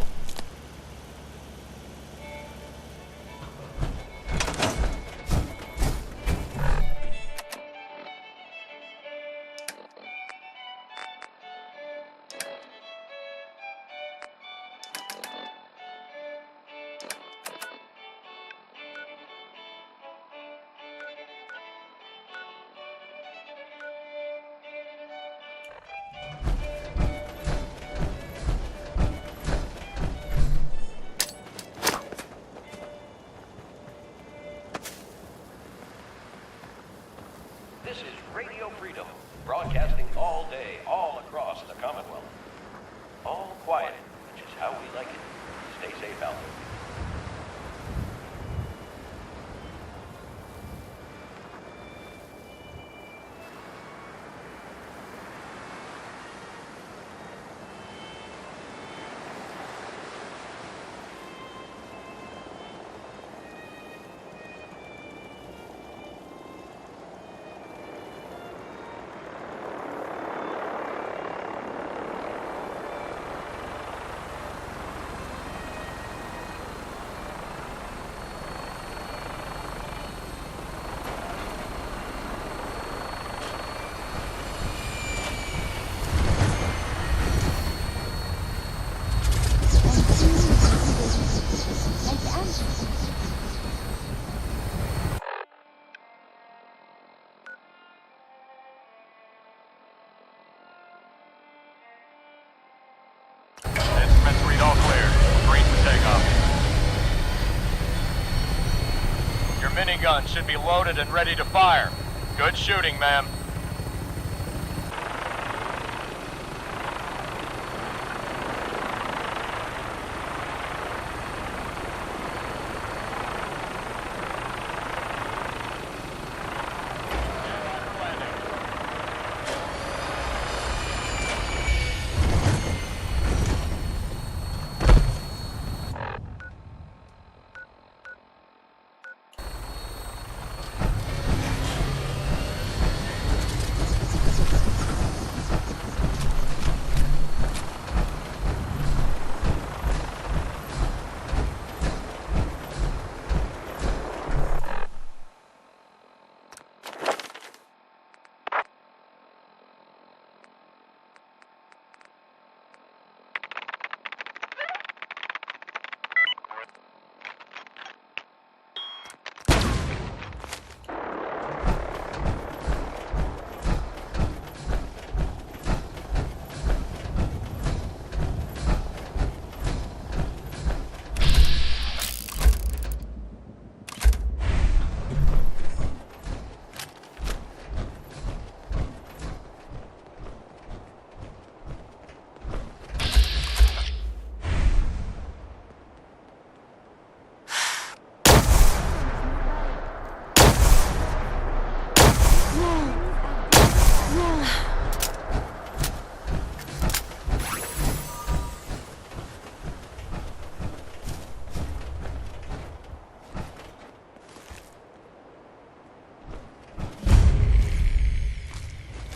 This is Radio Freedom, broadcasting all day, all across the Commonwealth. All quiet, which is how we like it. Stay safe out there. Instruments read all clear. Green for takeoff. Your minigun should be loaded and ready to fire. Good shooting, ma'am.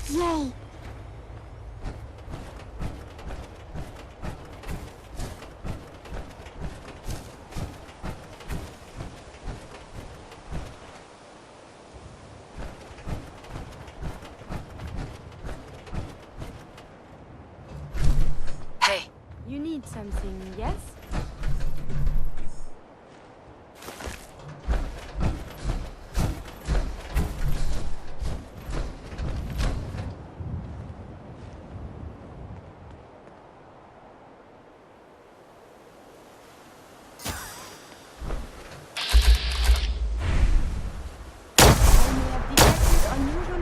Yay! Hey. You need something, yes?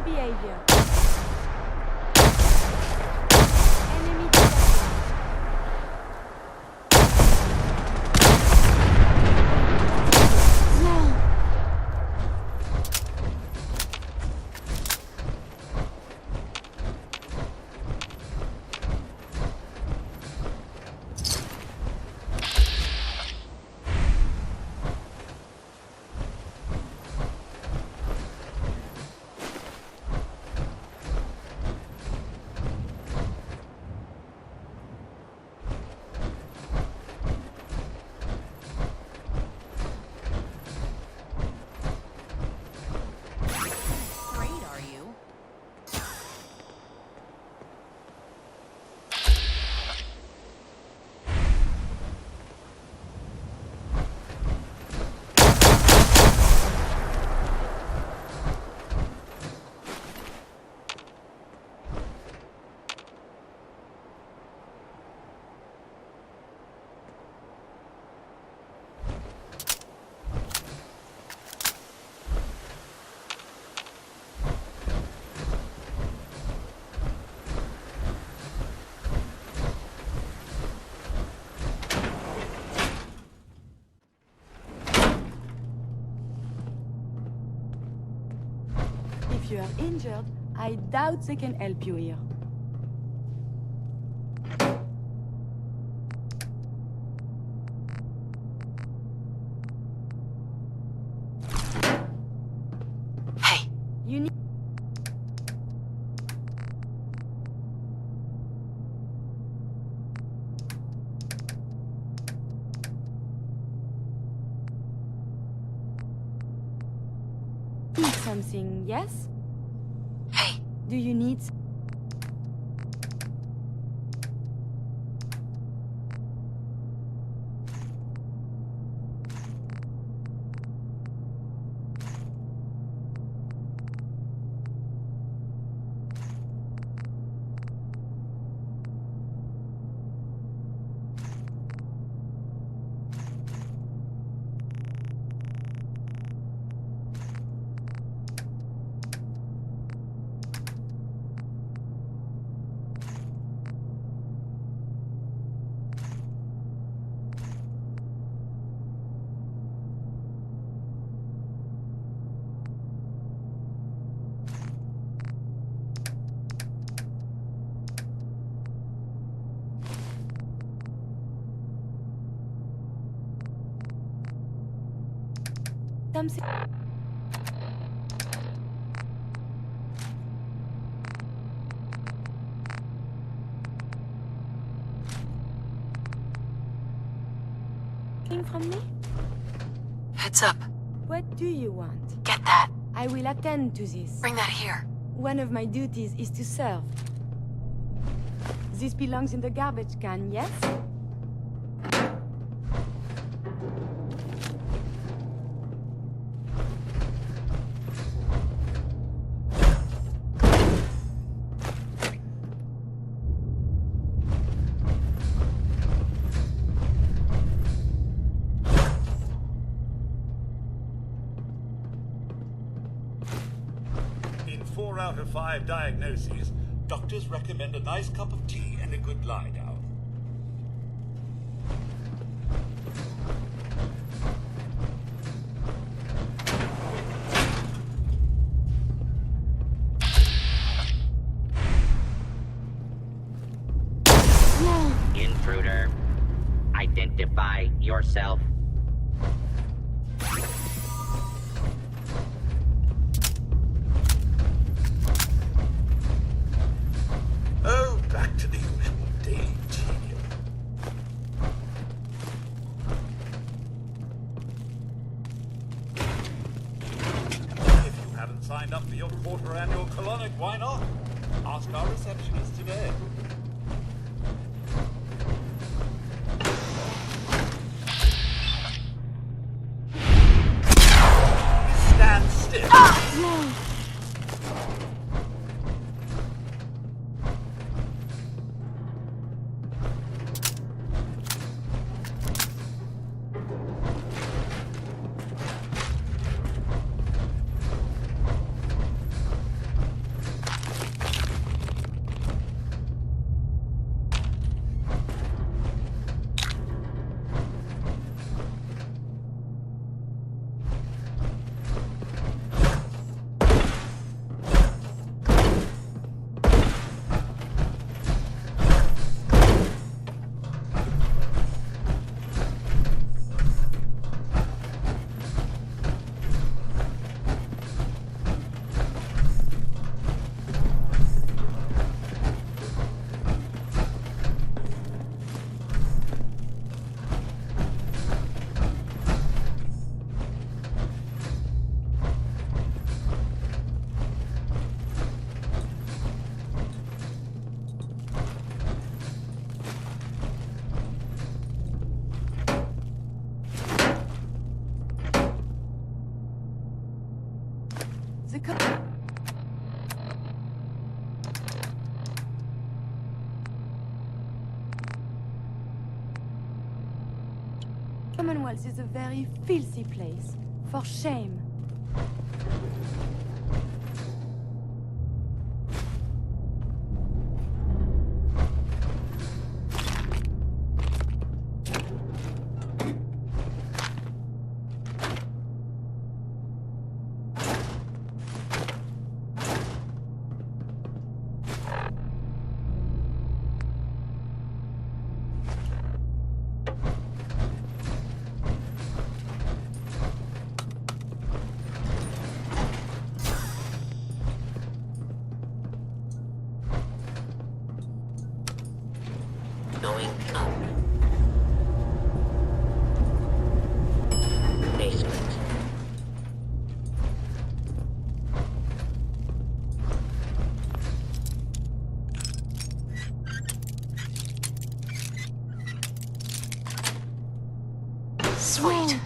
Behavior. Enemy detected. you are injured, I doubt they can help you here. Hey. You need... Need something, yes? Hey. Do you need... something... from me? Heads up. What do you want? Get that. I will attend to this. Bring that here. One of my duties is to serve. This belongs in the garbage can, yes? In 4 out of 5 diagnoses, doctors recommend a nice cup of tea and a good lie down. Intruder, identify yourself. Oh, back to the usual daily tedium. If you haven't signed up for your quarter-annual colonic, why not? Ask our receptionist today. Stand still. No. Commonwealth is a very filthy place. For shame. Going up. Basement. Sweet.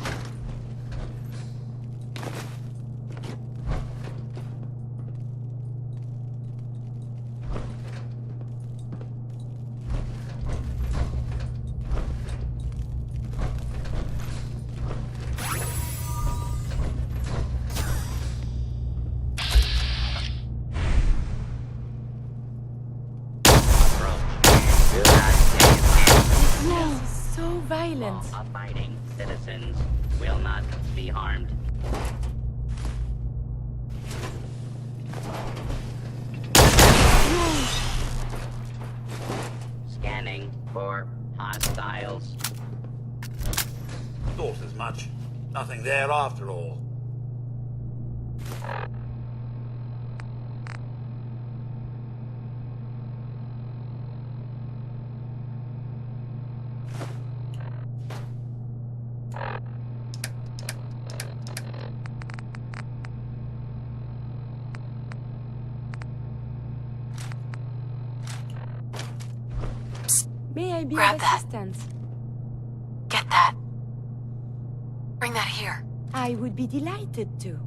This is so violent. Abiding citizens will not be harmed. Scanning for hostiles. Thought as much. Nothing there after all. May I be Grab of that. assistance? Get that. Bring that here. I would be delighted to.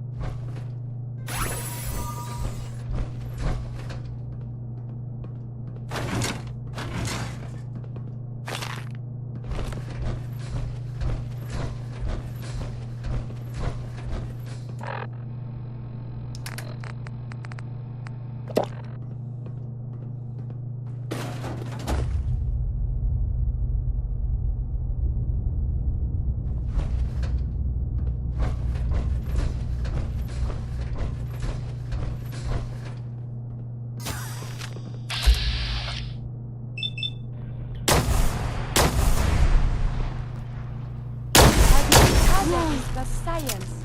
The science.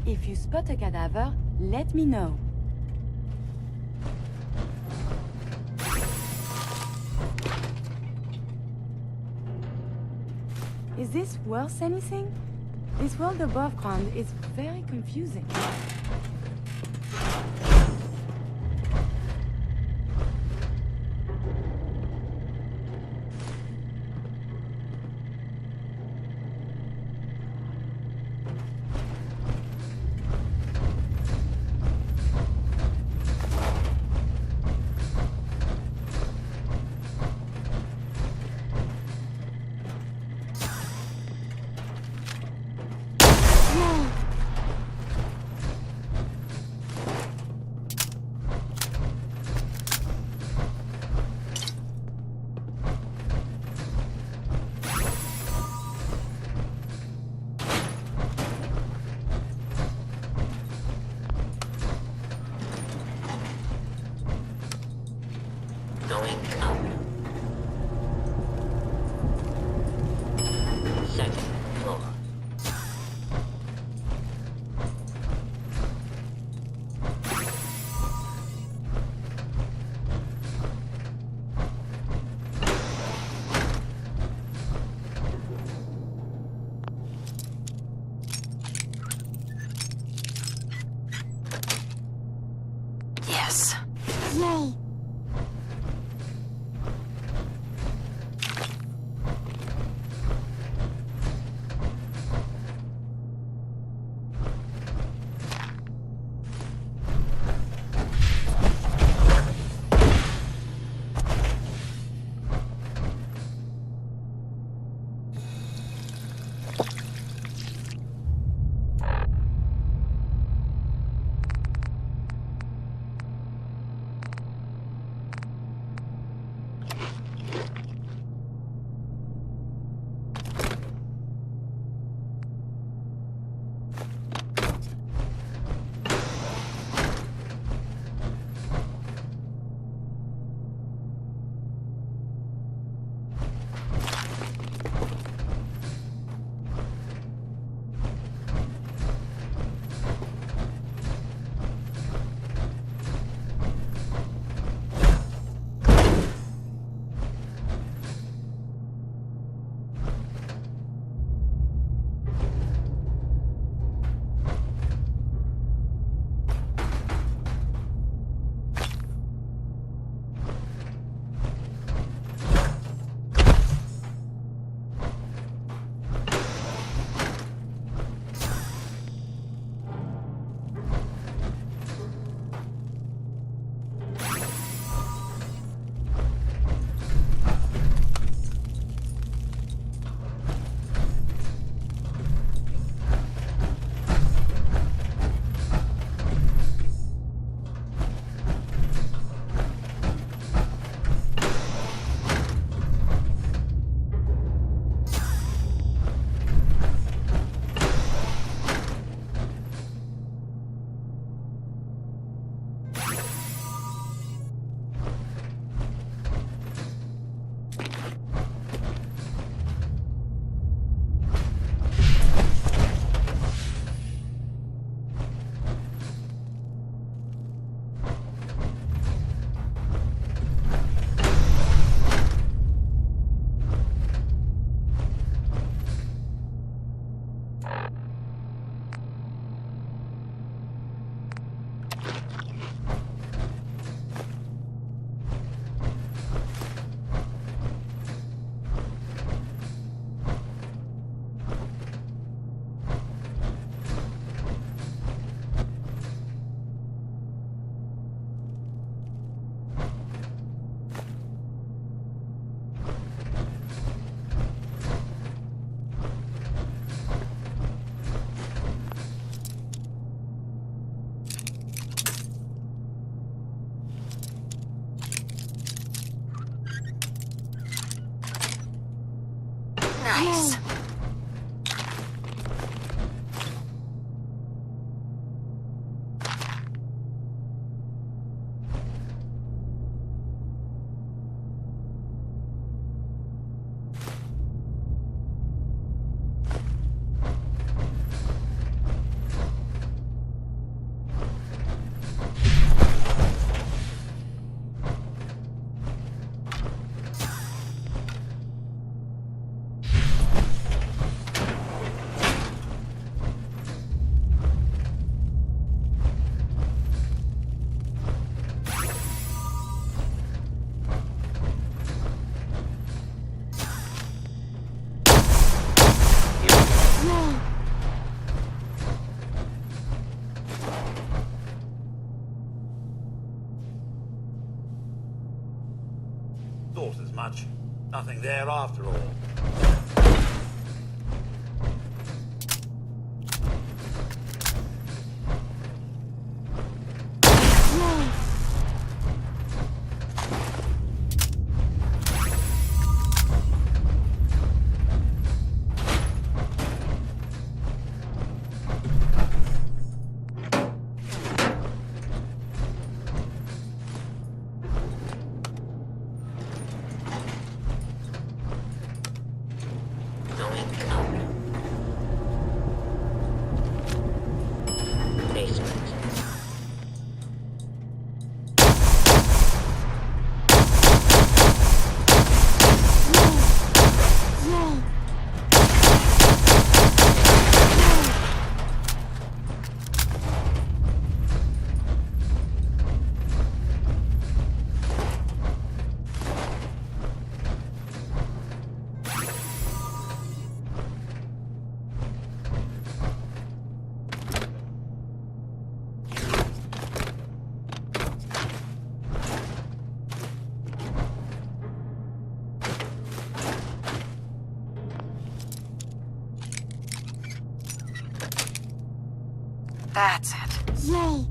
If you spot a cadaver, let me know. Is this worth anything? This world above ground is very confusing. Going up. Second floor. Yes. Yay. Nice. Thought as much. Nothing there after all. That's it. Yay!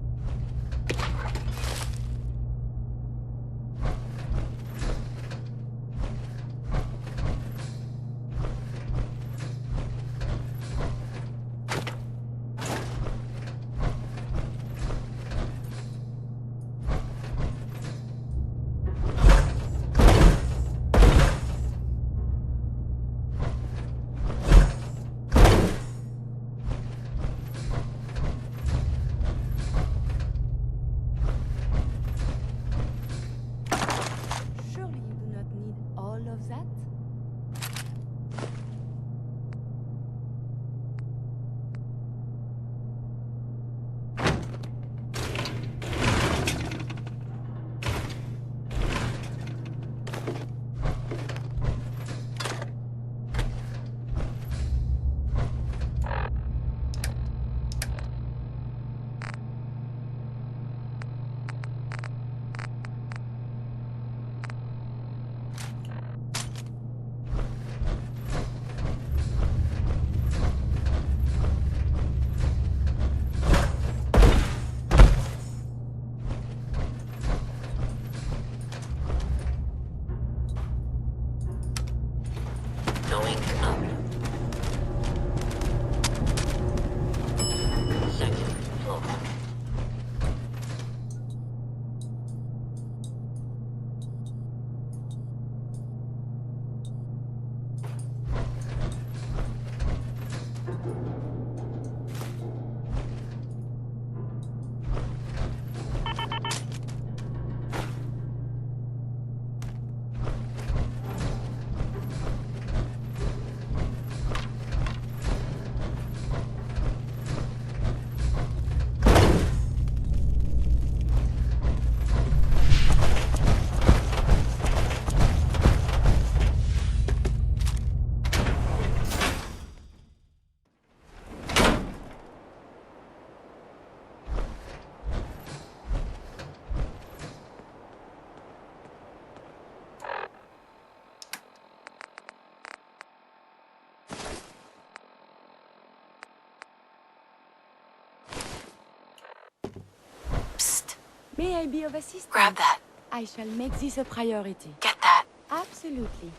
May I be of assistance? Grab that. I shall make this a priority. Get that. Absolutely.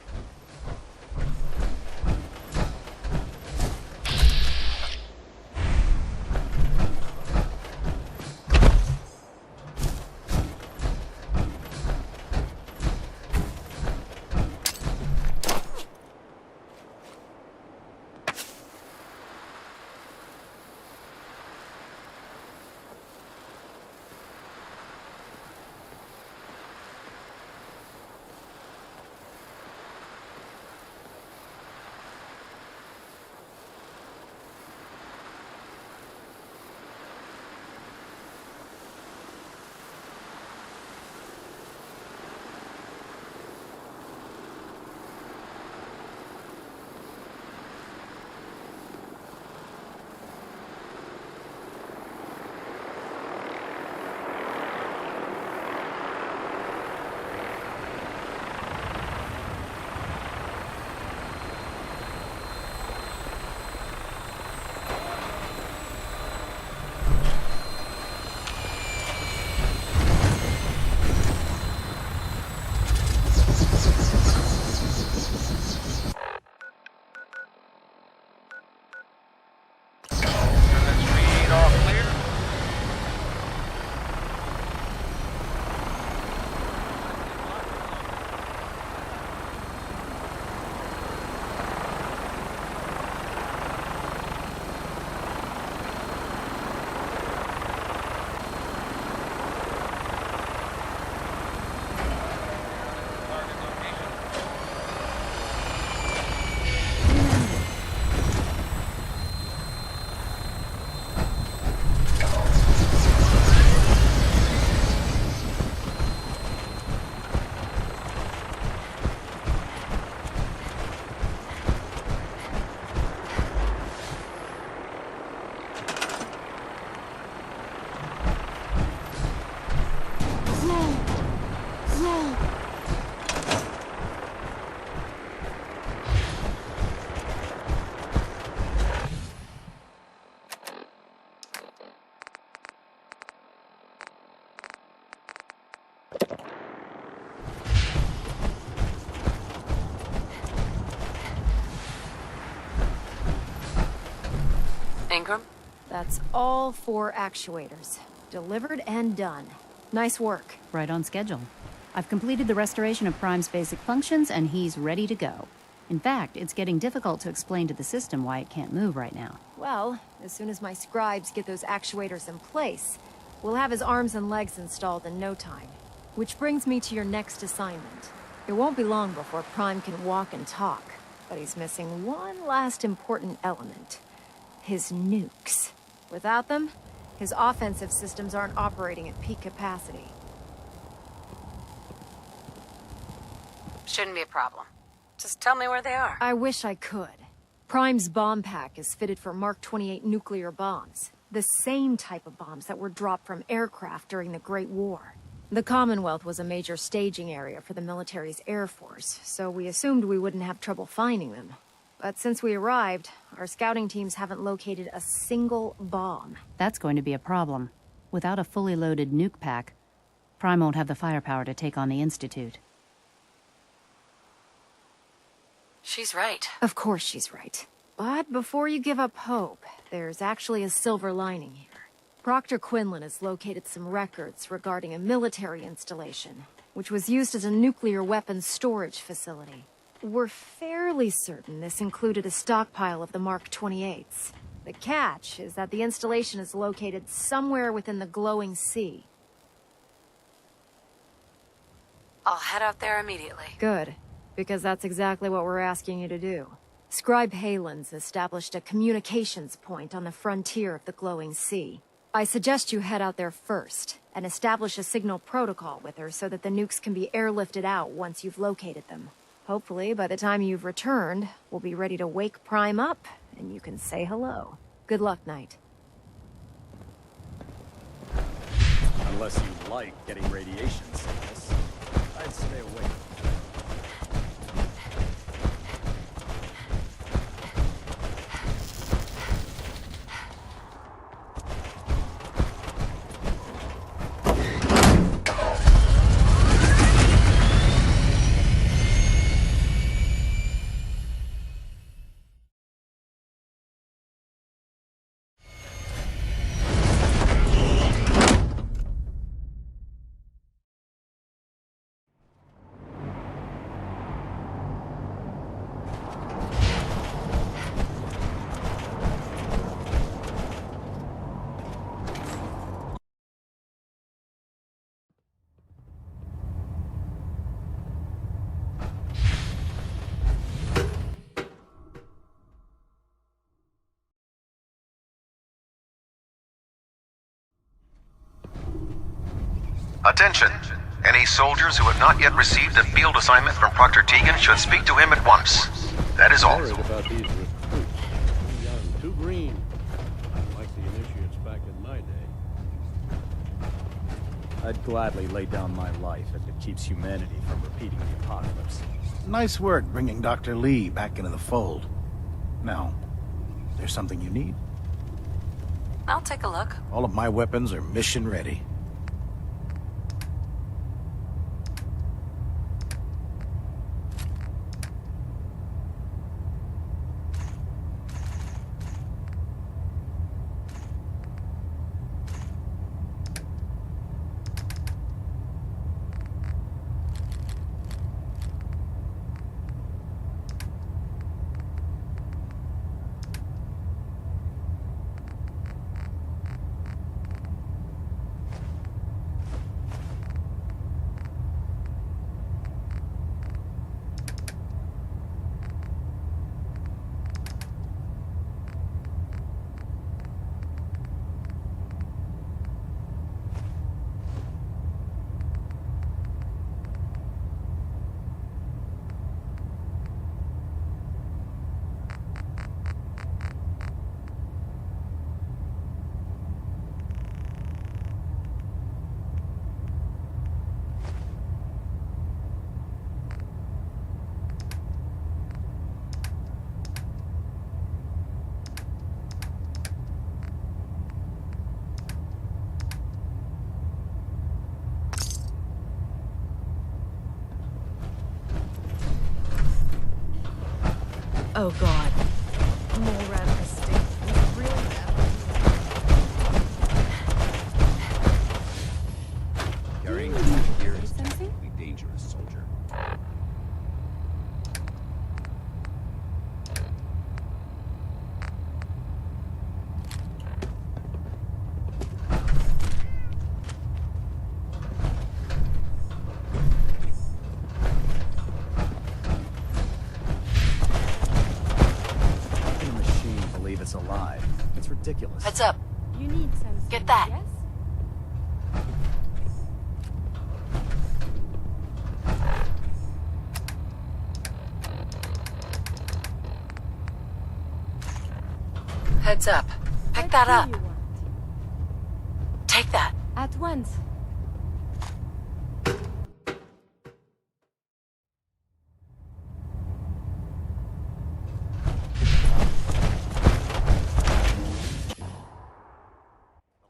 Ingram? That's all 4 actuators. Delivered and done. Nice work. Right on schedule. I've completed the restoration of Prime's basic functions, and he's ready to go. In fact, it's getting difficult to explain to the system why it can't move right now. Well, as soon as my scribes get those actuators in place, we'll have his arms and legs installed in no time. Which brings me to your next assignment. It won't be long before Prime can walk and talk, but he's missing one last important element. His nukes. Without them, his offensive systems aren't operating at peak capacity. Shouldn't be a problem. Just tell me where they are. I wish I could. Prime's bomb pack is fitted for Mark 28 nuclear bombs. The same type of bombs that were dropped from aircraft during the Great War. The Commonwealth was a major staging area for the military's air force, so we assumed we wouldn't have trouble finding them. But since we arrived, our scouting teams haven't located a single bomb. That's going to be a problem. Without a fully loaded nuke pack, Prime won't have the firepower to take on the Institute. She's right. Of course she's right. But before you give up hope, there's actually a silver lining here. Proctor Quinlan has located some records regarding a military installation, which was used as a nuclear weapons storage facility. We're fairly certain this included a stockpile of the Mark 28s. The catch is that the installation is located somewhere within the glowing sea. I'll head out there immediately. Good, because that's exactly what we're asking you to do. Scribe Halen's established a communications point on the frontier of the glowing sea. I suggest you head out there first, and establish a signal protocol with her so that the nukes can be airlifted out once you've located them. Hopefully, by the time you've returned, we'll be ready to wake Prime up, and you can say hello. Good luck, Knight. Unless you like getting radiation sickness, I'd stay away. Attention! Any soldiers who have not yet received a field assignment from Proctor Tegan should speak to him at once. That is all. Worried about these recruits. Too young, too green. Like the initiates back in my day. I'd gladly lay down my life if it keeps humanity from repeating the apocalypse. Nice work bringing Dr. Lee back into the fold. Now, there's something you need? I'll take a look. All of my weapons are mission ready. Oh god. More radical state. It's really bad. us alive. It's ridiculous. Heads up. You need something. Get that. Yes? Heads up. Pick that up. Take that. At once. The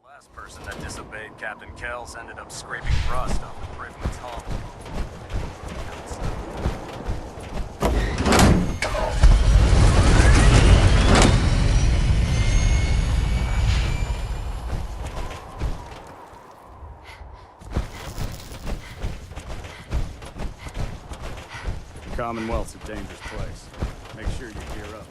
last person that disobeyed Captain Kells ended up scraping rust off the Priven's hull. Commonwealth's a dangerous place. Make sure you gear up.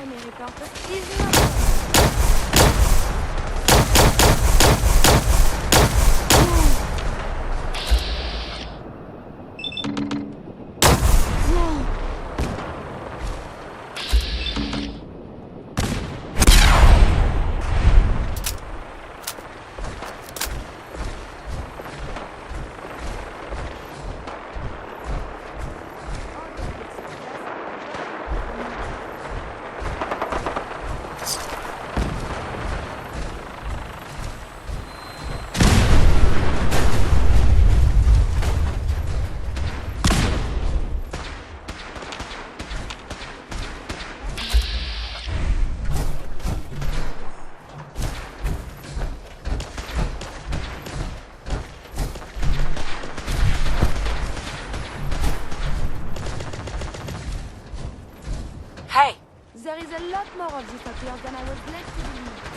primary purpose is not... There is a lot more of this up here than I was led to believe.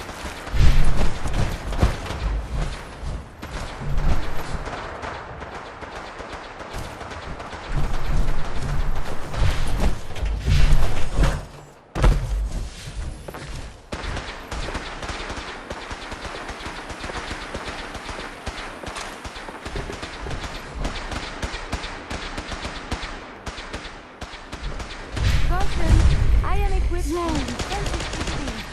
I am equipped with defensive systems.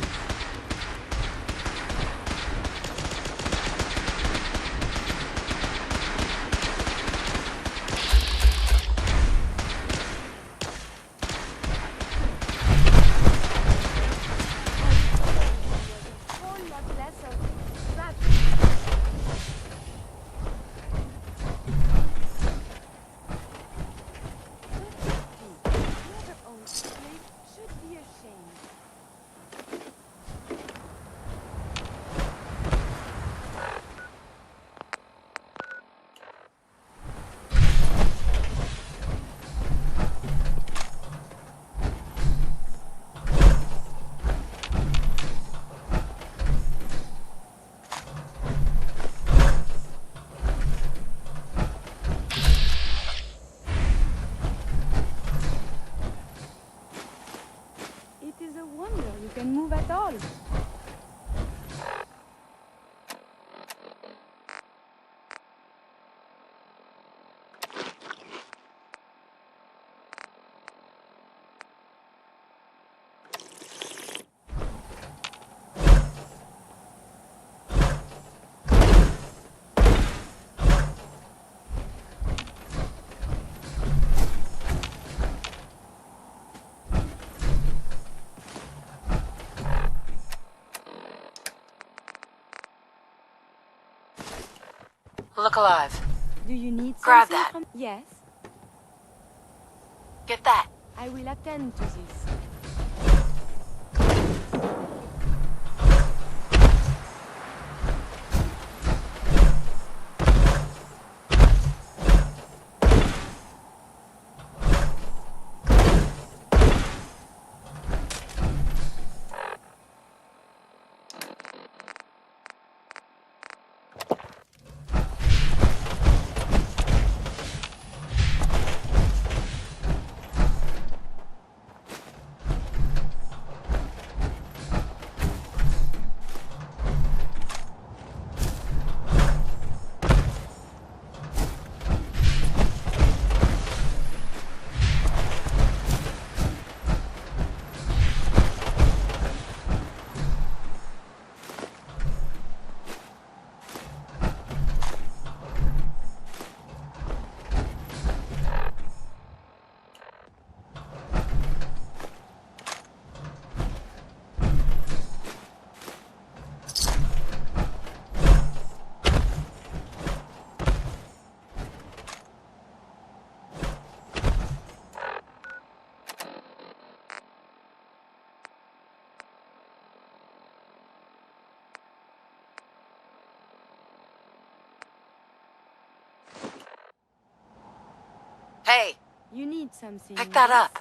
Move at all. Look alive. Do you need Grab something that. from... Yes. Get that. I will attend to this. Hey! You need something. Pick that up.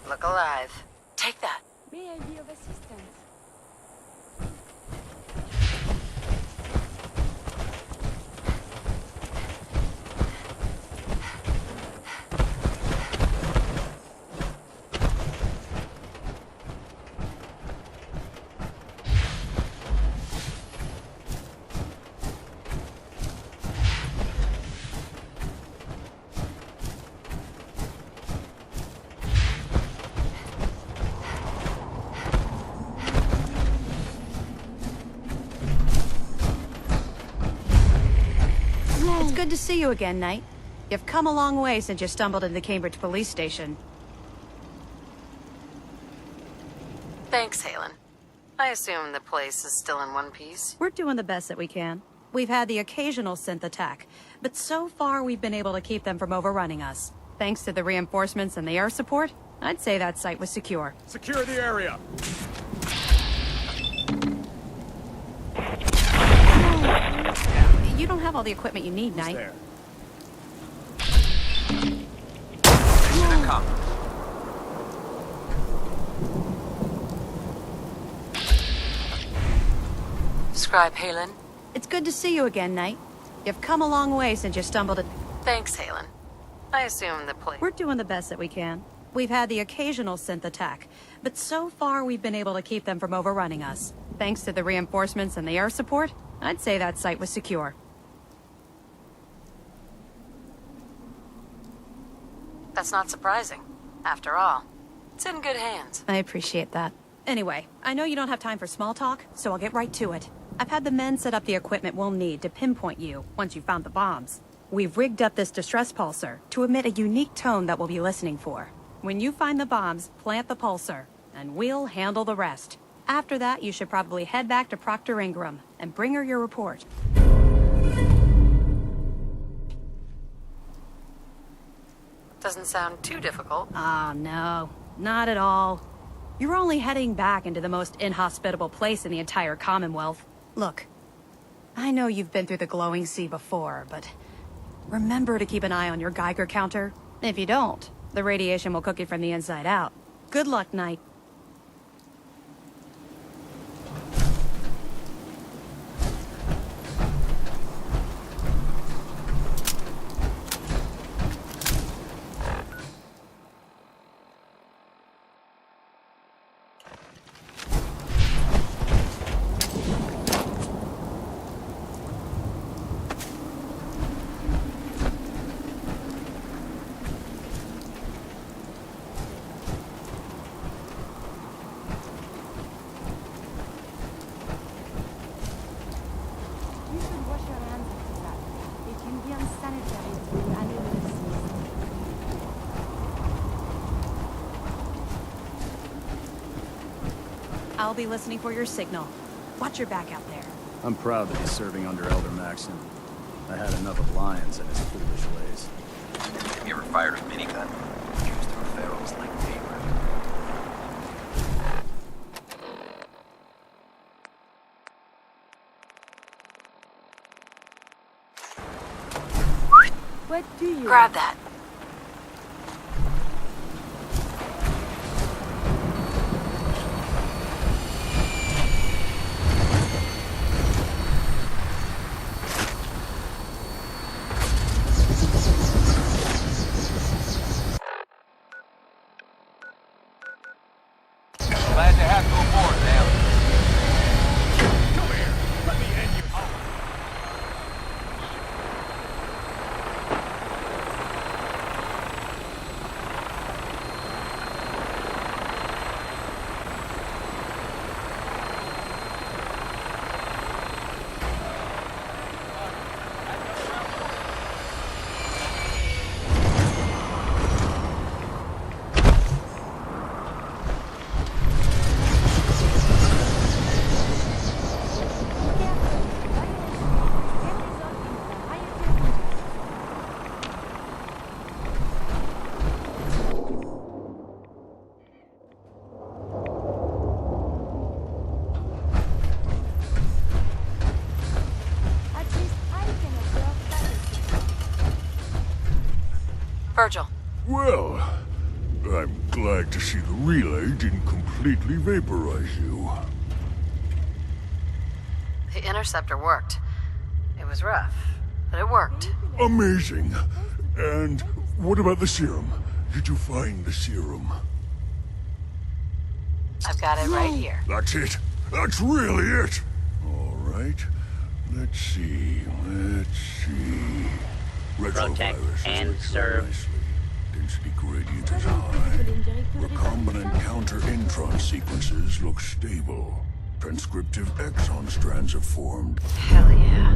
Look alive. Take that. May I be of assistance? It's good to see you again, Knight. You've come a long way since you stumbled into the Cambridge police station. Thanks, Halen. I assume the place is still in one piece? We're doing the best that we can. We've had the occasional synth attack, but so far we've been able to keep them from overrunning us. Thanks to the reinforcements and the air support, I'd say that site was secure. Secure the area! You don't have all the equipment you need, Knight. There. Mission accomplished. Scribe Halen. It's good to see you again, Knight. You've come a long way since you stumbled at... Thanks, Halen. I assume the place... We're doing the best that we can. We've had the occasional synth attack, but so far we've been able to keep them from overrunning us. Thanks to the reinforcements and the air support, I'd say that site was secure. That's not surprising. After all, it's in good hands. I appreciate that. Anyway, I know you don't have time for small talk, so I'll get right to it. I've had the men set up the equipment we'll need to pinpoint you once you've found the bombs. We've rigged up this distress pulsar to emit a unique tone that we'll be listening for. When you find the bombs, plant the pulsar, and we'll handle the rest. After that, you should probably head back to Proctor Ingram and bring her your report. Doesn't sound too difficult. Ah, no. Not at all. You're only heading back into the most inhospitable place in the entire Commonwealth. Look, I know you've been through the glowing sea before, but remember to keep an eye on your Geiger counter. If you don't, the radiation will cook you from the inside out. Good luck, Knight. I'll be listening for your signal. Watch your back out there. I'm proud to be serving under Elder Maxon. I had enough of Lyons and his foolish ways. Have you ever fired a minigun? Choose through ferals like paper. What do you... Grab that. Glad to have you aboard, ma'am. Come here! Let me end you. Virgil. Well, I'm glad to see the relay didn't completely vaporize you. The interceptor worked. It was rough, but it worked. Amazing. And what about the serum? Did you find the serum? I've got it right here. That's it. That's really it. All right. Let's see. Protect and works serve. nicely. Density gradient is high. Recombinant counter-intron sequences look stable. Transcriptive exon strands have formed. Hell yeah.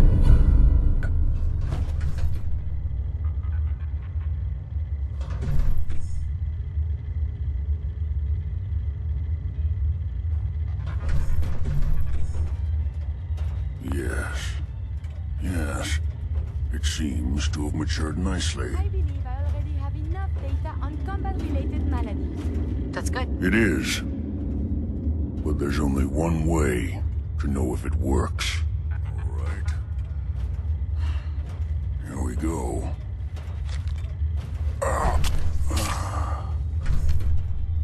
It seems to have matured nicely. I believe I already have enough data on combat-related maladies. That's good. It is. But there's only one way to know if it works. All right. Here we go.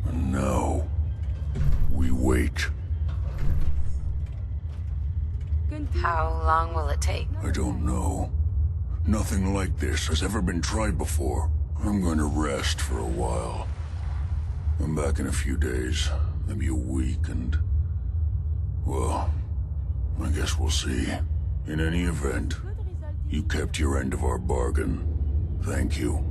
And now, we wait. How long will it take? I don't know. Nothing like this has ever been tried before. I'm going to rest for a while. I'm back in a few days, maybe a week, and... well, I guess we'll see. In any event, you kept your end of our bargain. Thank you.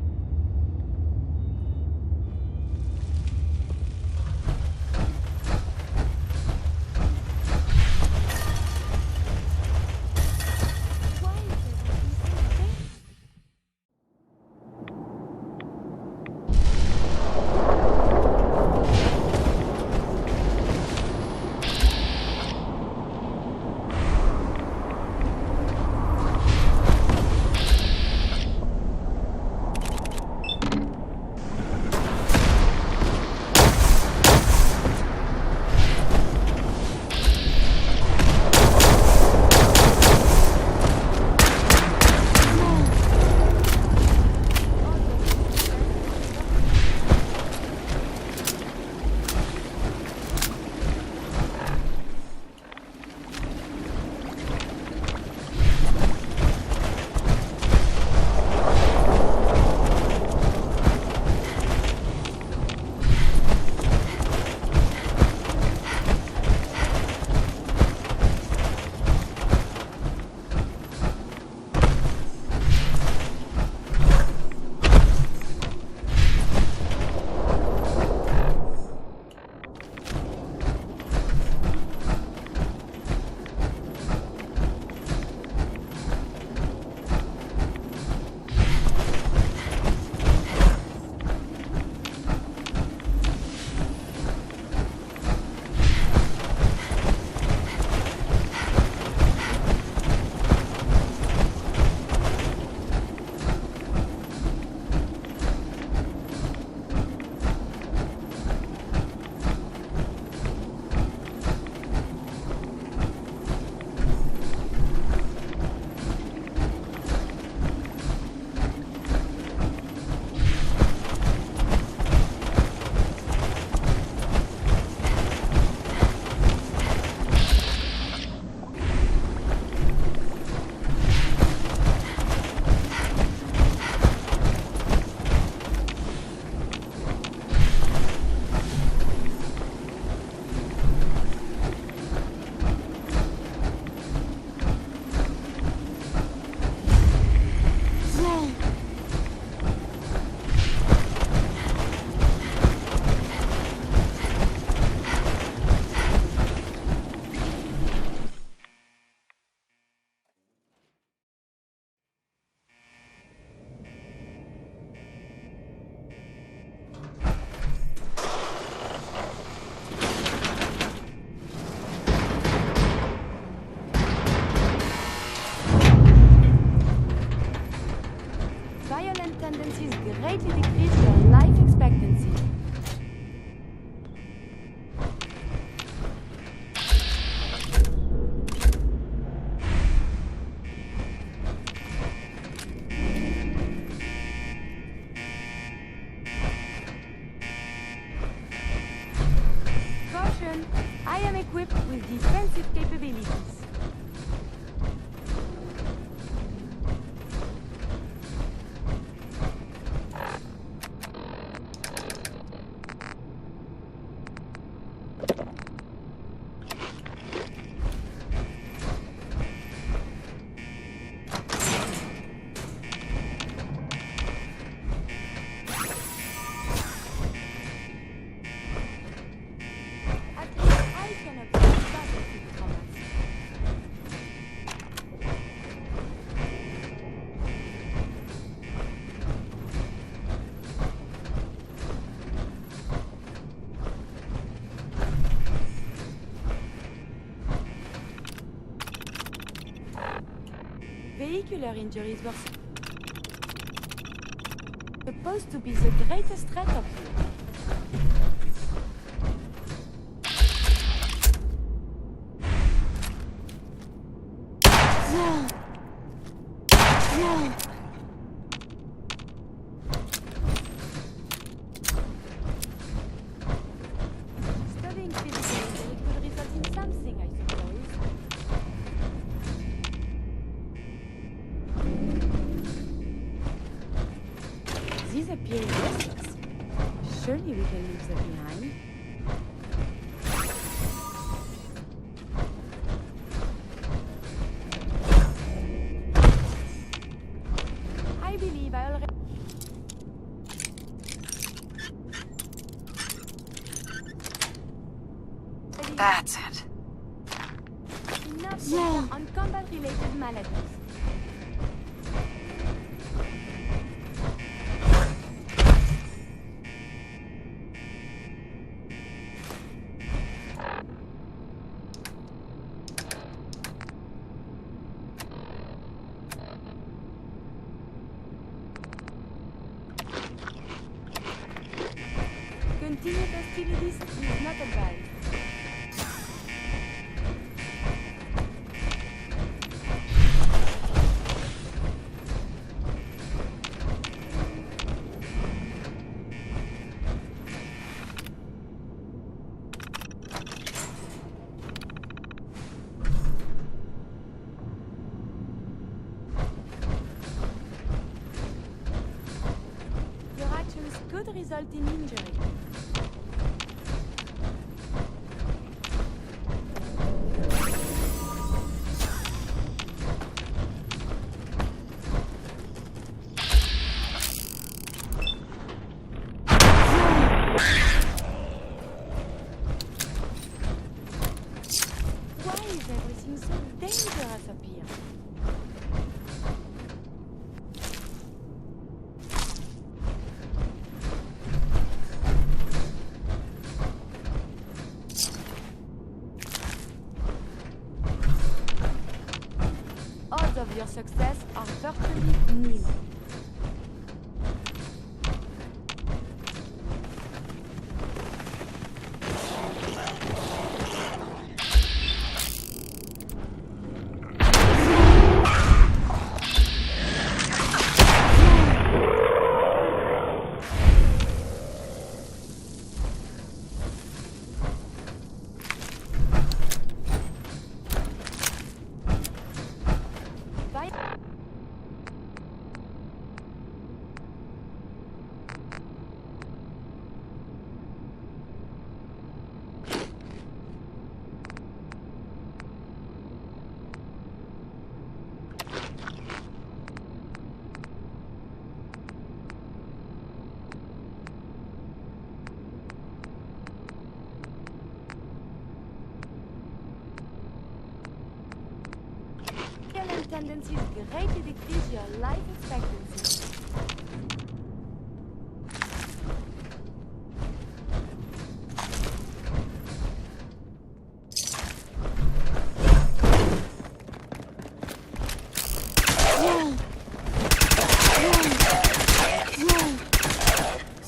tendencies greatly decrease your life expectancy. Caution! I am equipped with defensive capabilities. vehicular injuries were supposed to be the greatest threat up here. Studying physical injury could result in something, I suppose. These appear useless. Surely we can leave them behind. I believe I already... That's it. Enough data on combat-related maladies. Continued hostilities is not advised. Your actions could result in injury. Why is everything so dangerous up here? Odds of your success are virtually nil. Violent tendencies greatly decrease your life expectancy.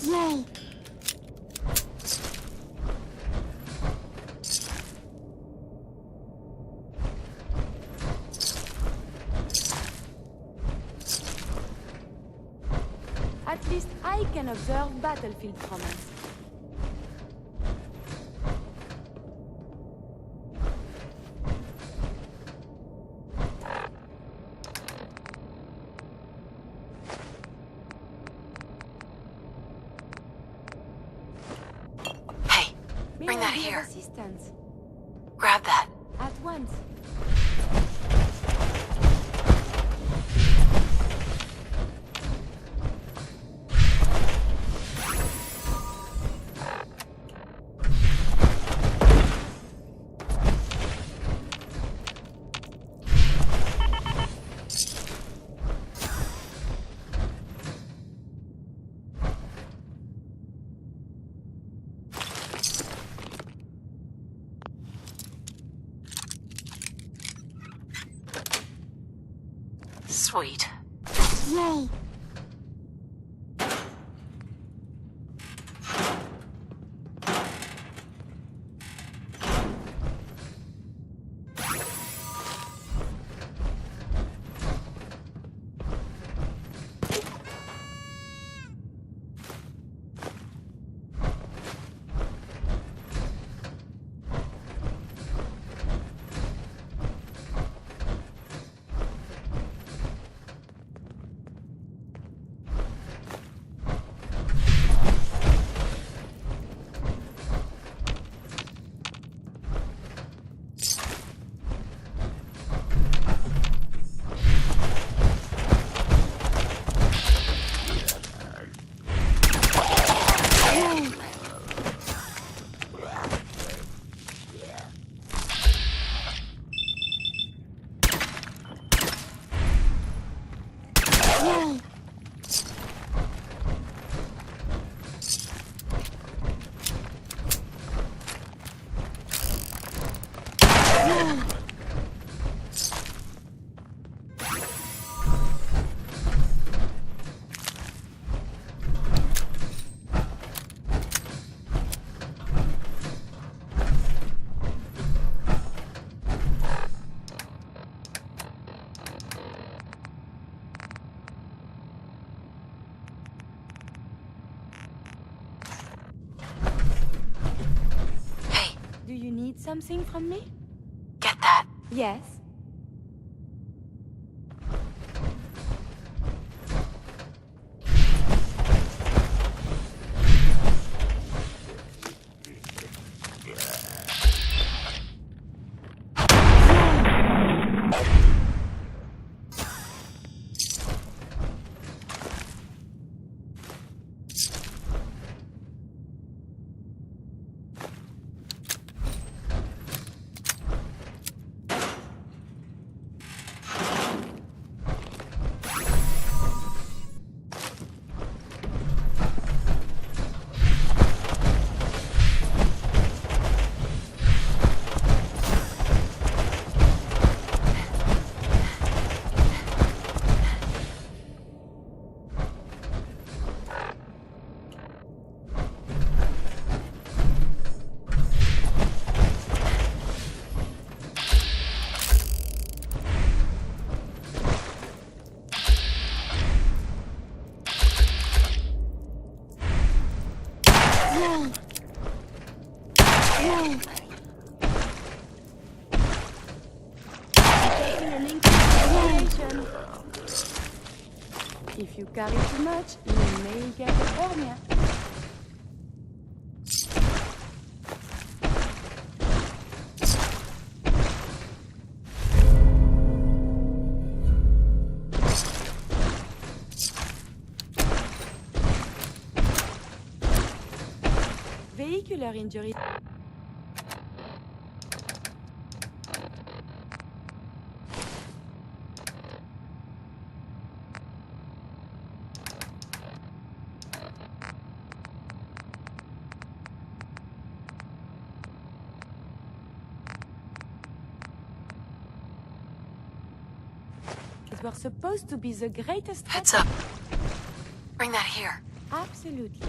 Yay! At least I can observe battlefield from us. Hey, May bring I that be of here. assistance? Grab that. At once. Sweet. Yay! Do you need something from me? Get that. Yes. If you carry too much, you may get a hernia. Vehicular injury. It was supposed to be the greatest. Heads up. Bring that here. Absolutely.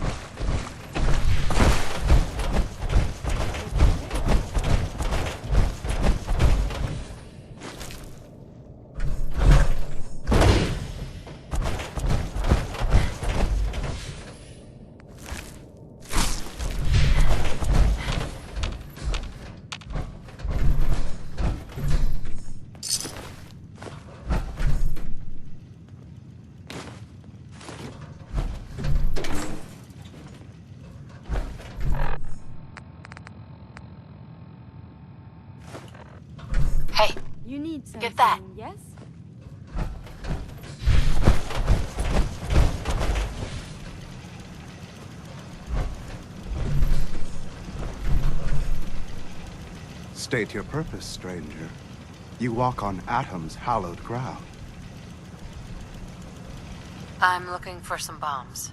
You need something, get that. Yes? State your purpose, stranger. You walk on Atom's hallowed ground. I'm looking for some bombs.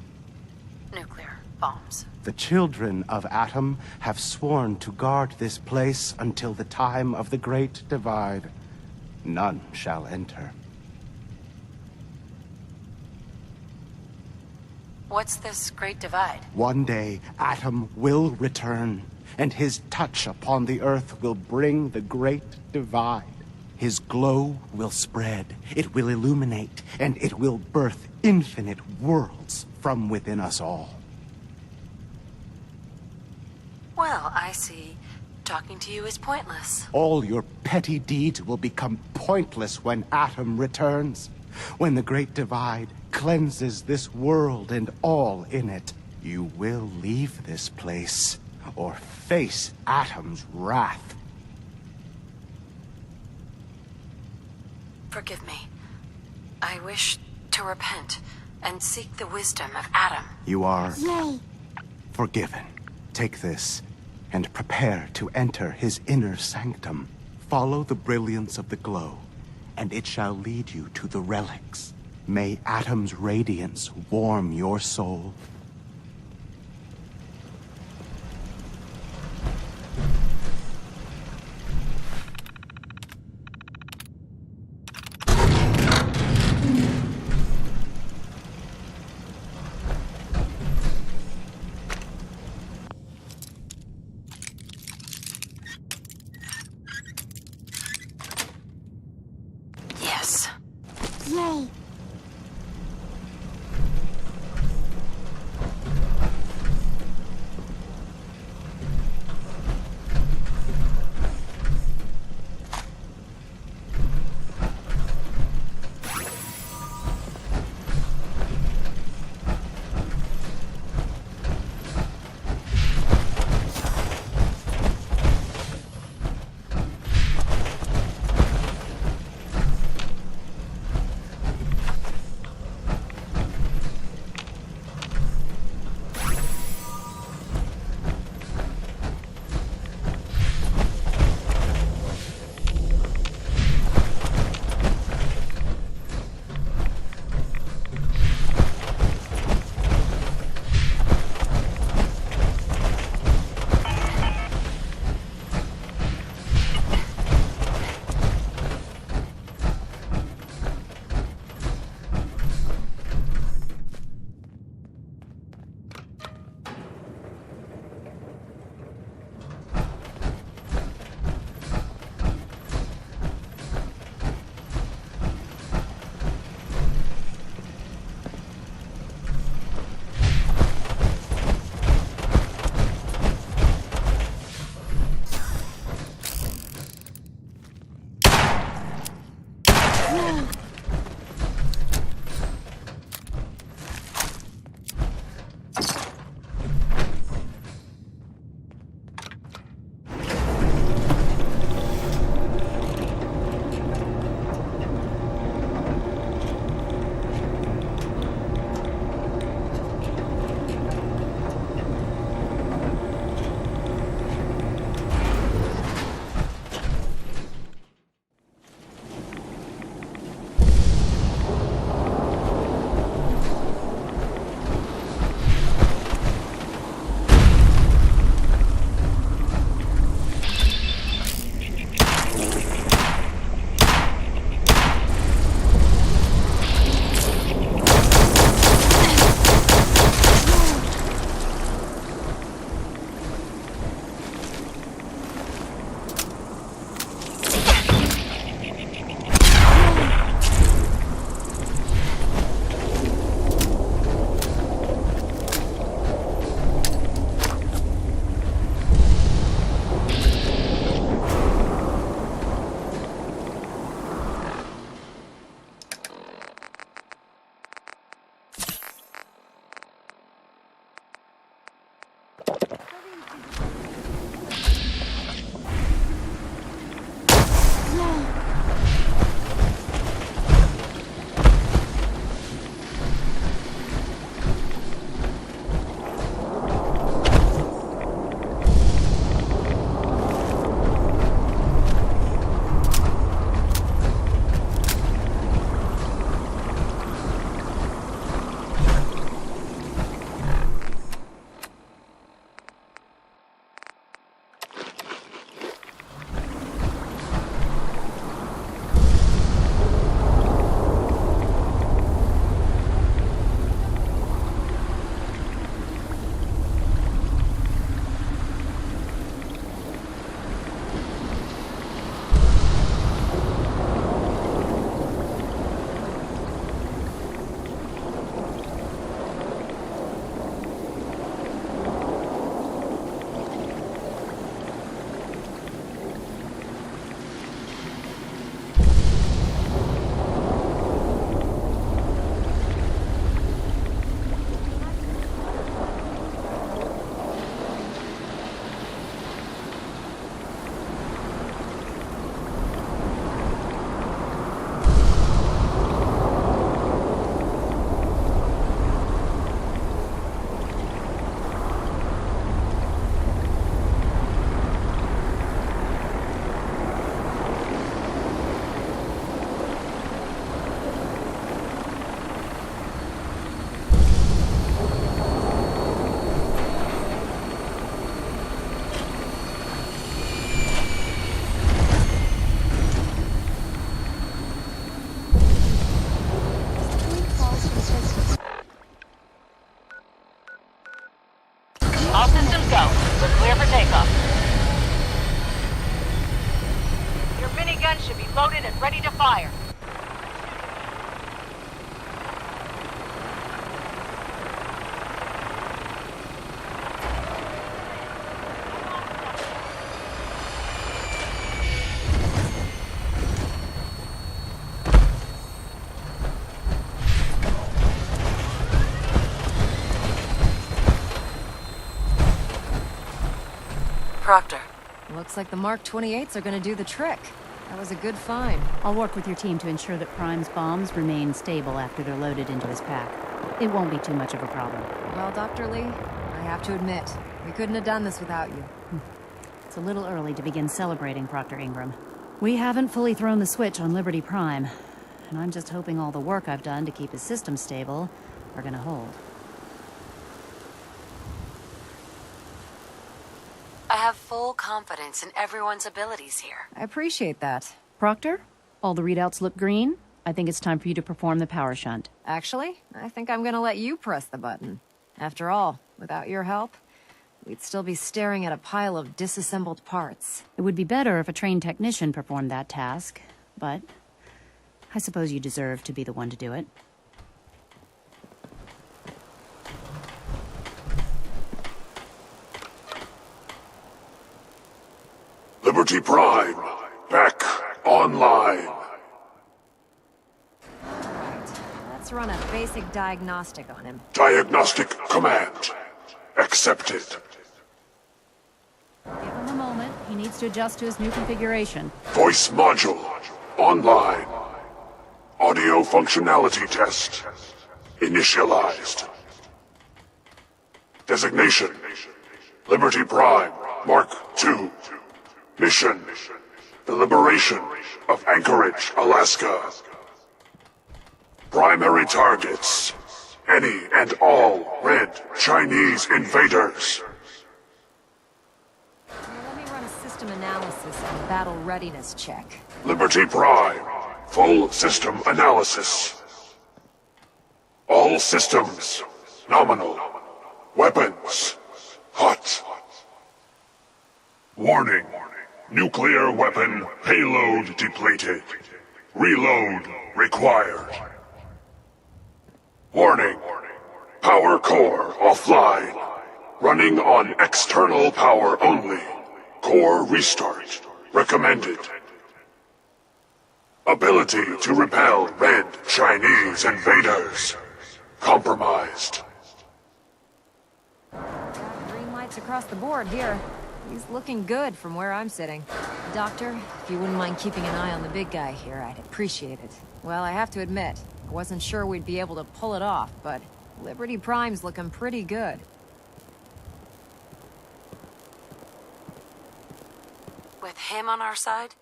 Nuclear bombs. The children of Atom have sworn to guard this place until the time of the Great Divide. None shall enter. What's this Great Divide? One day, Atom will return, and his touch upon the Earth will bring the Great Divide. His glow will spread, it will illuminate, and it will birth infinite worlds from within us all. Well, I see. Talking to you is pointless. All your petty deeds will become pointless when Atom returns. When the Great Divide cleanses this world and all in it, you will leave this place or face Atom's wrath. Forgive me. I wish to repent and seek the wisdom of Atom. You are Yay! forgiven. Take this and prepare to enter his inner sanctum. Follow the brilliance of the glow, and it shall lead you to the relics. May Atom's radiance warm your soul. Yes. Yay! Clear for takeoff. Your minigun should be loaded and ready to fire. Proctor. Looks like the Mark 28s are gonna do the trick. That was a good find. I'll work with your team to ensure that Prime's bombs remain stable after they're loaded into his pack. It won't be too much of a problem. Well, Dr. Lee, I have to admit, we couldn't have done this without you. It's a little early to begin celebrating, Proctor Ingram. We haven't fully thrown the switch on Liberty Prime, and I'm just hoping all the work I've done to keep his system stable are gonna hold. I have full confidence in everyone's abilities here. I appreciate that. Proctor, all the readouts look green. I think it's time for you to perform the power shunt. Actually, I think I'm gonna let you press the button. After all, without your help, we'd still be staring at a pile of disassembled parts. It would be better if a trained technician performed that task, but I suppose you deserve to be the one to do it. Liberty Prime, back online. Let's run a basic diagnostic on him. Diagnostic command accepted. Give him a moment. He needs to adjust to his new configuration. Voice module online. Audio functionality test initialized. Designation: Liberty Prime Mark II. Mission: the liberation of Anchorage, Alaska. Primary targets: any and all red Chinese invaders. Let me run a system analysis and battle readiness check. Liberty Prime, full system analysis. All systems nominal. Weapons hot. Warning. Nuclear weapon payload depleted. Reload required. Warning. Power core offline. Running on external power only. Core restart recommended. Ability to repel red Chinese invaders compromised. Green lights across the board here. He's looking good from where I'm sitting. Doctor, if you wouldn't mind keeping an eye on the big guy here, I'd appreciate it. Well, I have to admit, I wasn't sure we'd be able to pull it off, but Liberty Prime's looking pretty good. With him on our side,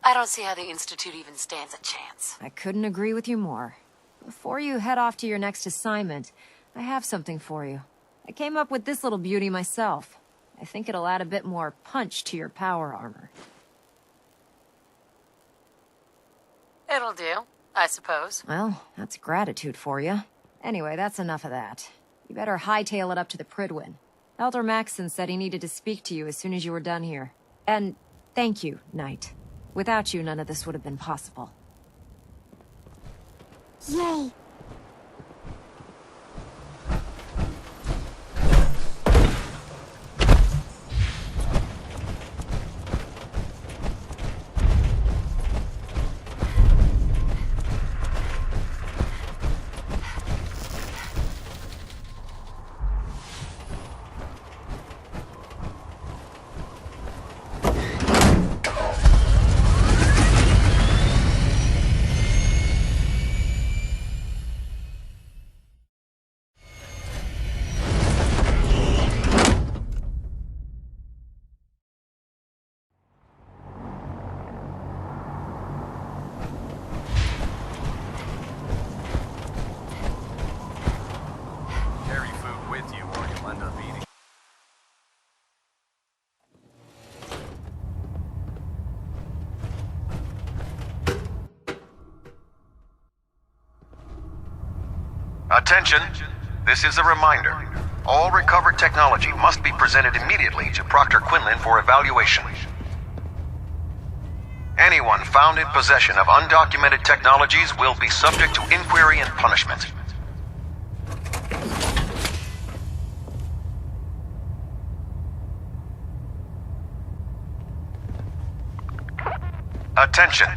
I don't see how the Institute even stands a chance. I couldn't agree with you more. Before you head off to your next assignment, I have something for you. I came up with this little beauty myself. I think it'll add a bit more punch to your power armor. It'll do, I suppose. Well, that's gratitude for you. Anyway, that's enough of that. You better hightail it up to the Pridwin. Elder Maxson said he needed to speak to you as soon as you were done here. And thank you, Knight. Without you, none of this would have been possible. Yay! Attention, this is a reminder. All recovered technology must be presented immediately to Proctor Quinlan for evaluation. Anyone found in possession of undocumented technologies will be subject to inquiry and punishment. Attention!